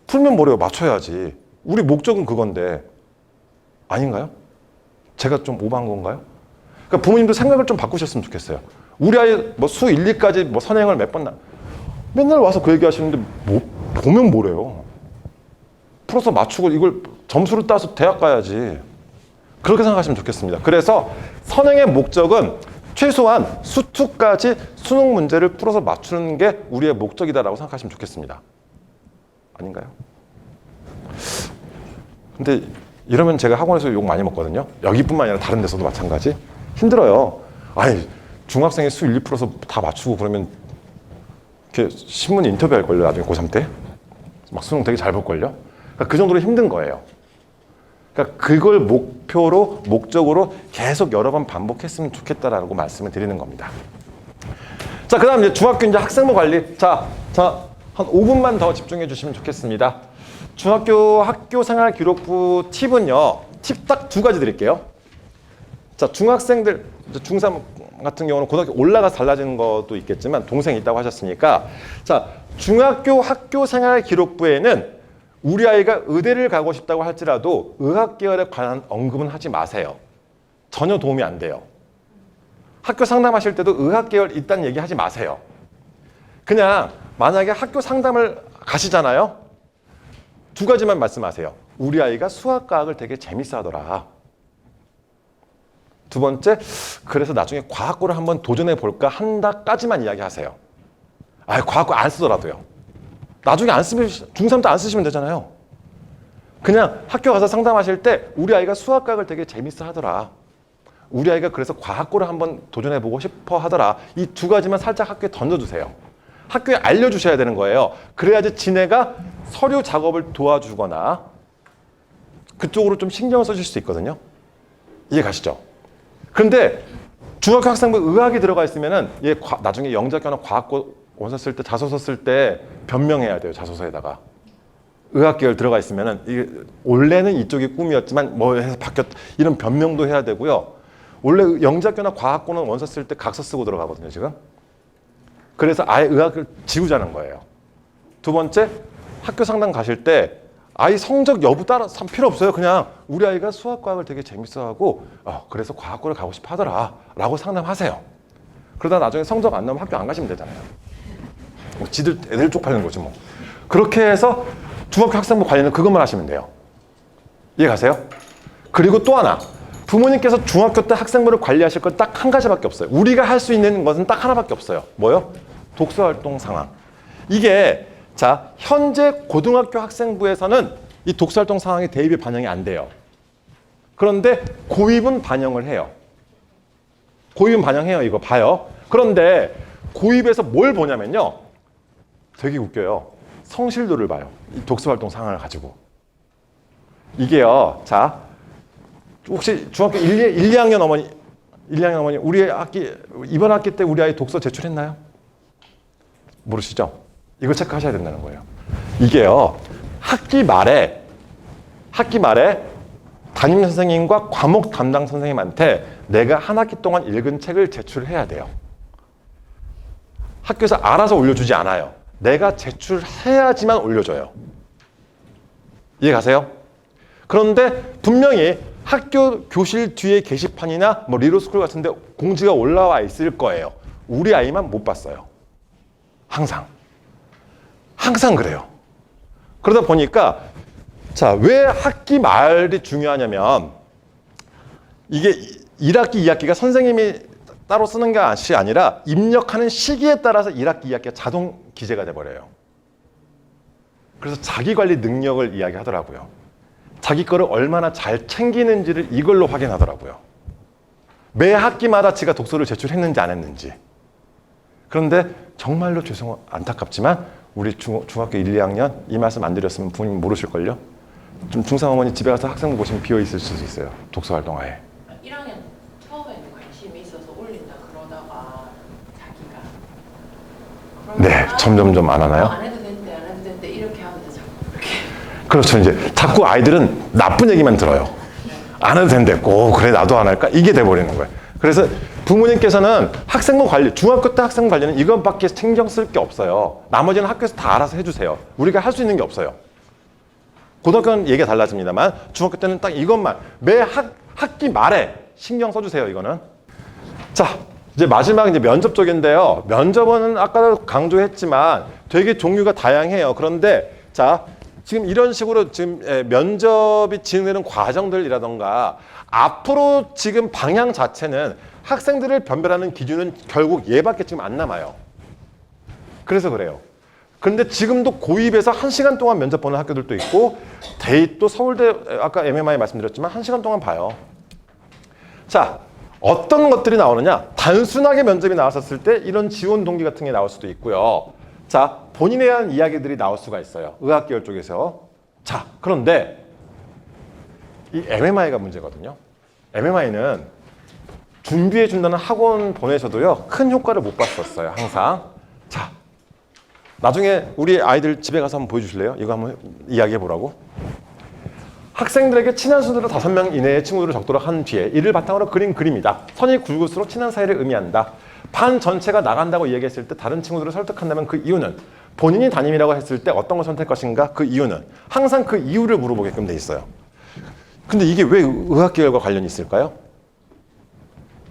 풀면 뭐래요? 맞춰야지. 우리 목적은 그건데 아닌가요? 제가 좀 오버한 건가요? 그러니까 부모님도 생각을 좀 바꾸셨으면 좋겠어요. 우리 아이 뭐 수 1, 2까지 뭐 선행을 몇 번 맨날 와서 그 얘기 하시는데 뭐 보면 뭐래요? 풀어서 맞추고 이걸 점수를 따서 대학 가야지. 그렇게 생각하시면 좋겠습니다. 그래서 선행의 목적은 최소한 수2까지 수능 문제를 풀어서 맞추는 게 우리의 목적이다라고 생각하시면 좋겠습니다. 아닌가요? 근데 이러면 제가 학원에서 욕 많이 먹거든요. 여기뿐만 아니라 다른 데서도 마찬가지. 힘들어요. 아니 중학생이 수 1, 2%서 다 맞추고 그러면 이렇게 신문 인터뷰 할걸요. 나중에 고3 때. 막 수능 되게 잘 볼걸요. 그러니까 그 정도로 힘든 거예요. 그러니까 그걸 목적으로 계속 여러 번 반복했으면 좋겠다라고 말씀을 드리는 겁니다. 자, 그 다음 이제 중학교 이제 학생부 관리. 자, 한 5분만 더 집중해 주시면 좋겠습니다. 중학교 학교생활 기록부 팁은요, 팁 딱 2가지 드릴게요. 자, 중학생들, 중3 같은 경우는 고등학교 올라가서 달라지는 것도 있겠지만 동생이 있다고 하셨으니까, 자, 중학교 학교생활 기록부에는 우리 아이가 의대를 가고 싶다고 할지라도 의학 계열에 관한 언급은 하지 마세요. 전혀 도움이 안 돼요. 학교 상담하실 때도 의학 계열 있다는 얘기 하지 마세요. 그냥 만약에 학교 상담을 가시잖아요. 2가지만 말씀하세요. 우리 아이가 수학과학을 되게 재밌어 하더라. 2번째, 그래서 나중에 과학고를 한번 도전해 볼까 한다까지만 이야기하세요. 과학고 안 쓰더라도요. 나중에 안 쓰면 중3 때 안 쓰시면 되잖아요. 그냥 학교 가서 상담하실 때 우리 아이가 수학과학을 되게 재밌어 하더라. 우리 아이가 그래서 과학고를 한번 도전해 보고 싶어 하더라. 이 2가지만 살짝 학교에 던져주세요. 학교에 알려주셔야 되는 거예요. 그래야지 지네가 서류 작업을 도와주거나 그쪽으로 좀 신경을 써줄 수 있거든요. 이해 가시죠? 그런데 중학교 학생부 의학이 들어가 있으면은 얘 나중에 영작교나 과학고 원서 쓸 때, 자소서 쓸 때 변명해야 돼요. 자소서에다가. 의학 계열 들어가 있으면은 이게 원래는 이쪽이 꿈이었지만 뭐 해서 바뀌었다. 이런 변명도 해야 되고요. 원래 영작교나 과학고는 원서 쓸 때 각서 쓰고 들어가거든요, 지금. 그래서 아예 의학을 지우자는 거예요. 2번째, 학교 상담 가실 때 아이 성적 여부 따라 필요 없어요. 그냥 우리 아이가 수학과학을 되게 재밌어하고 그래서 과학고를 가고 싶어 하더라 라고 상담하세요. 그러다 나중에 성적 안 나오면 학교 안 가시면 되잖아요. 뭐 지들 애들 쪽팔리는 거지 뭐. 그렇게 해서 중학교 학생부 관리는 그것만 하시면 돼요. 이해 가세요? 그리고 또 하나, 부모님께서 중학교 때 학생부를 관리하실 건 딱 한 가지밖에 없어요. 우리가 할 수 있는 것은 딱 하나밖에 없어요. 뭐요? 독서활동 상황. 이게 자, 현재 고등학교 학생부에서는 이 독서활동 상황이 대입이 반영이 안 돼요. 그런데 고입은 반영을 해요. 고입은 반영해요. 이거 봐요. 그런데 고입에서 뭘 보냐면요. 되게 웃겨요. 성실도를 봐요. 이 독서활동 상황을 가지고. 이게요. 자, 혹시 중학교 1, 2학년 어머니 우리 이번 학기 때 우리 아이 독서 제출했나요? 모르시죠? 이거 체크하셔야 된다는 거예요. 이게요. 학기 말에 담임 선생님과 과목 담당 선생님한테 내가 한 학기 동안 읽은 책을 제출해야 돼요. 학교에서 알아서 올려주지 않아요. 내가 제출해야지만 올려줘요. 이해 가세요? 그런데 분명히 학교 교실 뒤에 게시판이나 뭐 리로스쿨 같은 데 공지가 올라와 있을 거예요. 우리 아이만 못 봤어요. 항상 그래요. 그러다 보니까 자, 왜 학기 말이 중요하냐면 이게 1학기, 2학기가 선생님이 따로 쓰는 것이 아니라 입력하는 시기에 따라서 1학기, 2학기가 자동 기재가 돼버려요. 그래서 자기관리 능력을 이야기하더라고요. 자기 거를 얼마나 잘 챙기는지를 이걸로 확인하더라고요. 매 학기마다 지가 독서를 제출했는지 안 했는지. 그런데 정말로 안타깝지만 우리 중학교 1, 2학년 이 말씀 안 드렸으면 부모님 모르실걸요? 좀 중3 어머니 집에 가서 학생부 보시면 비어 있을 수도 있어요. 독서활동 아예. 1학년 처음에는 관심이 있어서 올린다 그러다가 자기가 네, 점점점 안 하나요? 안 해도 된대 이렇게 하면서 자꾸 이렇게 그렇죠. 이제 자꾸 아이들은 나쁜 얘기만 들어요. 안 해도 된대. 그래 나도 안 할까? 이게 돼버리는 거예요. 그래서 부모님께서는 학생부 관리, 중학교 때 학생부 관리는 이것밖에 신경 쓸 게 없어요. 나머지는 학교에서 다 알아서 해주세요. 우리가 할 수 있는 게 없어요. 고등학교는 얘기가 달라집니다만 중학교 때는 딱 이것만 매 학기 말에 신경 써주세요. 이거는. 자, 이제 마지막 이제 면접 쪽인데요. 면접은 아까도 강조했지만 되게 종류가 다양해요. 그런데 자, 지금 이런 식으로 지금 면접이 진행되는 과정들이라던가 앞으로 지금 방향 자체는 학생들을 변별하는 기준은 결국 얘밖에 지금 안 남아요. 그래서 그래요. 그런데 지금도 고입에서 1시간 동안 면접 보는 학교들도 있고 대입도 서울대 아까 MMI 말씀드렸지만 1시간 동안 봐요. 자, 어떤 것들이 나오느냐? 단순하게 면접이 나왔었을 때 이런 지원 동기 같은 게 나올 수도 있고요. 자, 본인에 대한 이야기들이 나올 수가 있어요. 의학계열 쪽에서. 자, 그런데 이 MMI가 문제거든요. MMI는 준비해 준다는 학원 보내셔도요, 큰 효과를 못 봤었어요, 항상. 자, 나중에 우리 아이들 집에 가서 한번 보여주실래요? 이거 한번 이야기해 보라고. 학생들에게 친한 순으로 5명 이내의 친구들을 적도록 한 뒤에 이를 바탕으로 그린 그림이다. 선이 굵을수록 친한 사이를 의미한다. 반 전체가 나간다고 이야기했을 때 다른 친구들을 설득한다면 그 이유는, 본인이 담임이라고 했을 때 어떤 걸 선택할 것인가, 그 이유는, 항상 그 이유를 물어보게끔 돼 있어요. 근데 이게 왜 의학계열과 관련이 있을까요?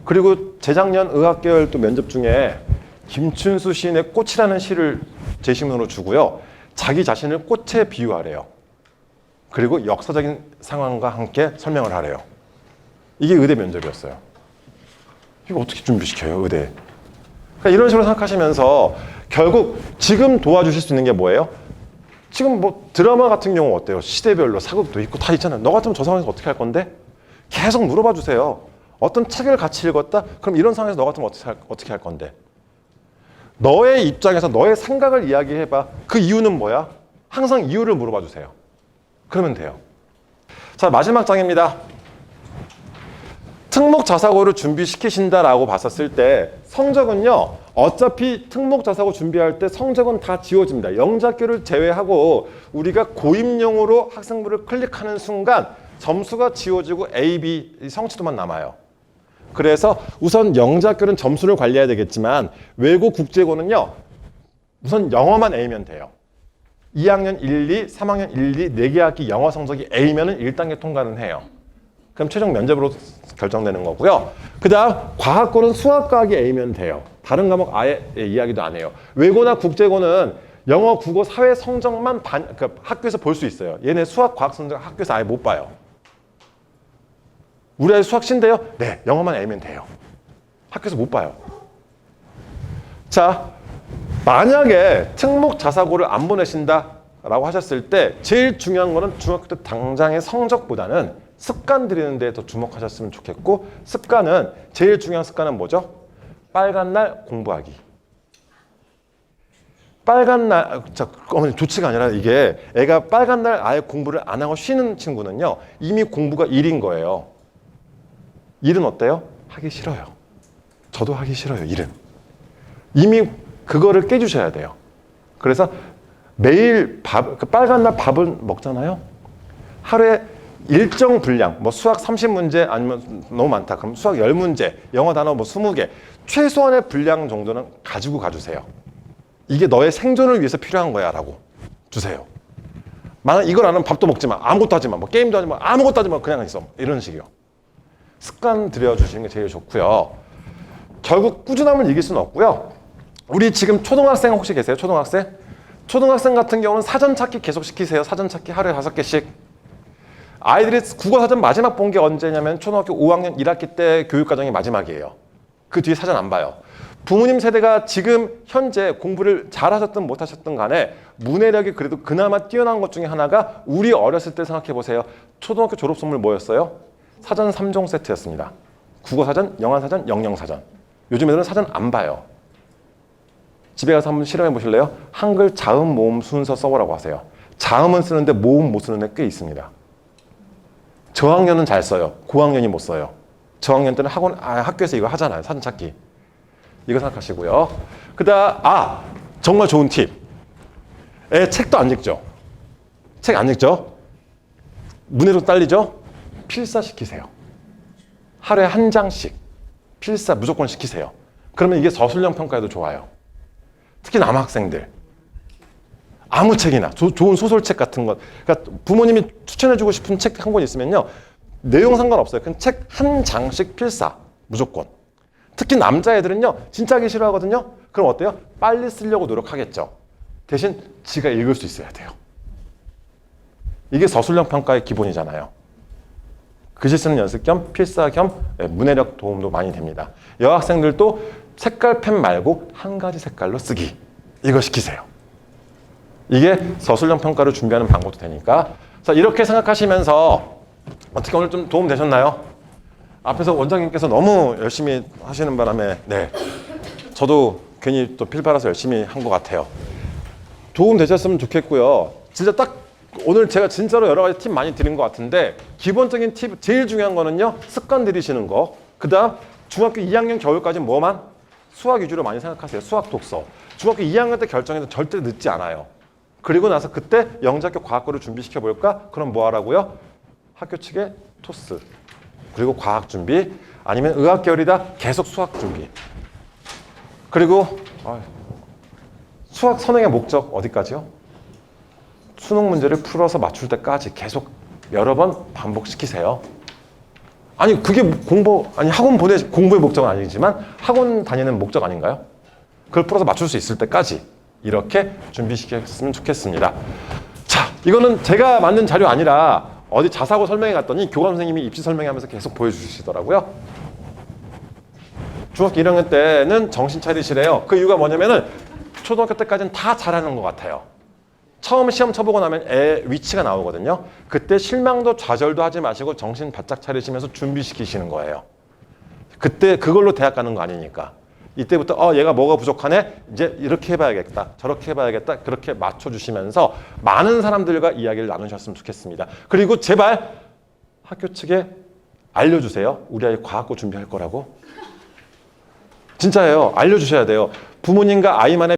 그리고 재작년 의학계열 또 면접 중에 김춘수 시인의 꽃이라는 시를 제시문으로 주고요, 자기 자신을 꽃에 비유하래요. 그리고 역사적인 상황과 함께 설명을 하래요. 이게 의대 면접이었어요. 이거 어떻게 준비시켜요, 의대? 그러니까 이런 식으로 생각하시면서 결국 지금 도와주실 수 있는 게 뭐예요? 지금 뭐 드라마 같은 경우 어때요? 시대별로 사극도 있고 다 있잖아요. 너 같으면 저 상황에서 어떻게 할 건데? 계속 물어봐 주세요. 어떤 책을 같이 읽었다? 그럼 이런 상황에서 너 같으면 어떻게 할 건데? 너의 입장에서 너의 생각을 이야기해봐. 그 이유는 뭐야? 항상 이유를 물어봐 주세요. 그러면 돼요. 자, 마지막 장입니다. 특목자사고를 준비시키신다라고 봤었을 때 성적은요, 어차피 특목자사고 준비할 때 성적은 다 지워집니다. 영자교를 제외하고 우리가 고입용으로 학생부를 클릭하는 순간 점수가 지워지고 A, B 성취도만 남아요. 그래서 우선 영자교는 점수를 관리해야 되겠지만 외고 국제고는요, 우선 영어만 A면 돼요. 2학년 1, 2, 3학년 1, 2, 4개 학기 영어 성적이 A면은 1단계 통과는 해요. 그럼 최종 면접으로 결정되는 거고요. 그 다음 과학고는 수학, 과학이 A면 돼요. 다른 과목 아예 이야기도 안 해요. 외고나 국제고는 영어, 국어, 사회 성적만 그러니까 학교에서 볼 수 있어요. 얘네 수학, 과학 성적 학교에서 아예 못 봐요. 우리 아이 수학 C인데요? 네, 영어만 A면 돼요. 학교에서 못 봐요. 자, 만약에 특목자사고를 안 보내신다라고 하셨을 때 제일 중요한 거는 중학교 때 당장의 성적보다는 습관 들이는 데 더 주목하셨으면 좋겠고, 습관은 제일 중요한 습관은 뭐죠? 빨간 날 공부하기. 빨간 날, 어머니 좋지가 아니라 이게 애가 빨간 날 아예 공부를 안 하고 쉬는 친구는요, 이미 공부가 일인 거예요. 일은 어때요? 하기 싫어요. 저도 하기 싫어요, 일은. 이미 그거를 깨주셔야 돼요. 그래서 매일 그 빨간 날 밥을 먹잖아요. 하루에 일정 분량, 뭐 수학 30문제 아니면 너무 많다. 그럼 수학 10문제, 영어 단어 뭐 20개, 최소한의 분량 정도는 가지고 가주세요. 이게 너의 생존을 위해서 필요한 거야 라고 주세요. 만약 이걸 안 하면 밥도 먹지 마, 아무것도 하지 마, 뭐 게임도 하지 마, 아무것도 하지 마, 그냥 있어. 이런 식이요. 습관 들여주시는 게 제일 좋고요. 결국 꾸준함을 이길 수는 없고요. 우리 지금 초등학생 혹시 계세요? 초등학생? 초등학생 같은 경우는 사전 찾기 계속 시키세요. 사전 찾기 하루에 5개씩. 아이들이 국어사전 마지막 본 게 언제냐면 초등학교 5학년 1학기 때 교육과정이 마지막이에요. 그 뒤에 사전 안 봐요. 부모님 세대가 지금 현재 공부를 잘하셨든 못하셨든 간에 문해력이 그래도 그나마 뛰어난 것 중에 하나가 우리 어렸을 때 생각해 보세요. 초등학교 졸업 선물 뭐였어요? 사전 3종 세트였습니다. 국어사전, 영어사전, 영영사전. 요즘 애들은 사전 안 봐요. 집에 가서 한번 실험해 보실래요? 한글 자음, 모음 순서 써보라고 하세요. 자음은 쓰는데 모음 못 쓰는 애 꽤 있습니다. 저학년은 잘 써요. 고학년이 못 써요. 저학년 때는 학교에서 이거 하잖아요. 사전 찾기. 이거 생각하시고요. 그다음 정말 좋은 팁. 애 책도 안 읽죠. 책 안 읽죠. 문해력 딸리죠. 필사 시키세요. 하루에 한 장씩 필사 무조건 시키세요. 그러면 이게 서술형 평가에도 좋아요. 특히 남학생들. 아무 책이나 좋은 소설책 같은 것. 그러니까 부모님이 추천해주고 싶은 책 한 권 있으면요. 내용 상관없어요. 그냥 책 한 장씩 필사. 무조건. 특히 남자애들은요. 진짜 하기 싫어하거든요. 그럼 어때요? 빨리 쓰려고 노력하겠죠. 대신 지가 읽을 수 있어야 돼요. 이게 서술형 평가의 기본이잖아요. 글씨 쓰는 연습 겸 필사 겸 문해력 도움도 많이 됩니다. 여학생들도 색깔 펜 말고 한 가지 색깔로 쓰기. 이거 시키세요. 이게 서술형 평가를 준비하는 방법도 되니까. 자, 이렇게 생각하시면서 어떻게 오늘 좀 도움 되셨나요? 앞에서 원장님께서 너무 열심히 하시는 바람에 저도 괜히 또 필 빨아서 열심히 한 것 같아요. 도움 되셨으면 좋겠고요. 진짜 딱 오늘 제가 진짜로 여러 가지 팁 많이 드린 것 같은데 기본적인 팁 제일 중요한 거는요. 습관 들이시는 거. 그다음 중학교 2학년 겨울까지 뭐만? 수학 위주로 많이 생각하세요. 수학 독서. 중학교 2학년 때 결정해도 절대 늦지 않아요. 그리고 나서 그때 영재학교 과학고를 준비시켜 볼까? 그럼 뭐 하라고요? 학교 측에 토스. 그리고 과학 준비. 아니면 의학 계열이다. 계속 수학 준비. 그리고 수학 선행의 목적 어디까지요? 수능 문제를 풀어서 맞출 때까지 계속 여러 번 반복시키세요. 아니 그게 학원 공부의 목적은 아니지만 학원 다니는 목적 아닌가요? 그걸 풀어서 맞출 수 있을 때까지 이렇게 준비시켰으면 좋겠습니다. 자, 이거는 제가 만든 자료 아니라 어디 자사고 설명회 갔더니 교감 선생님이 입시 설명하면서 계속 보여주시더라고요. 중학교 1학년 때는 정신 차리시래요. 그 이유가 뭐냐면은 초등학교 때까지는 다 잘하는 것 같아요. 처음 시험 쳐보고 나면 애 위치가 나오거든요. 그때 실망도 좌절도 하지 마시고 정신 바짝 차리시면서 준비시키시는 거예요. 그때 그걸로 대학 가는 거 아니니까. 이때부터 얘가 뭐가 부족하네? 이제 이렇게 해봐야겠다. 저렇게 해봐야겠다. 그렇게 맞춰주시면서 많은 사람들과 이야기를 나누셨으면 좋겠습니다. 그리고 제발 학교 측에 알려주세요. 우리 아이 과학고 준비할 거라고. 진짜예요. 알려주셔야 돼요. 부모님과 아이만의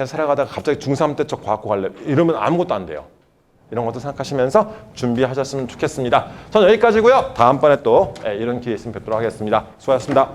살아가다가 갑자기 중3 때 저 과학고 갈래 이러면 아무것도 안 돼요. 이런 것도 생각하시면서 준비하셨으면 좋겠습니다. 저는 여기까지고요. 다음번에 또 이런 기회 있으면 뵙도록 하겠습니다. 수고하셨습니다.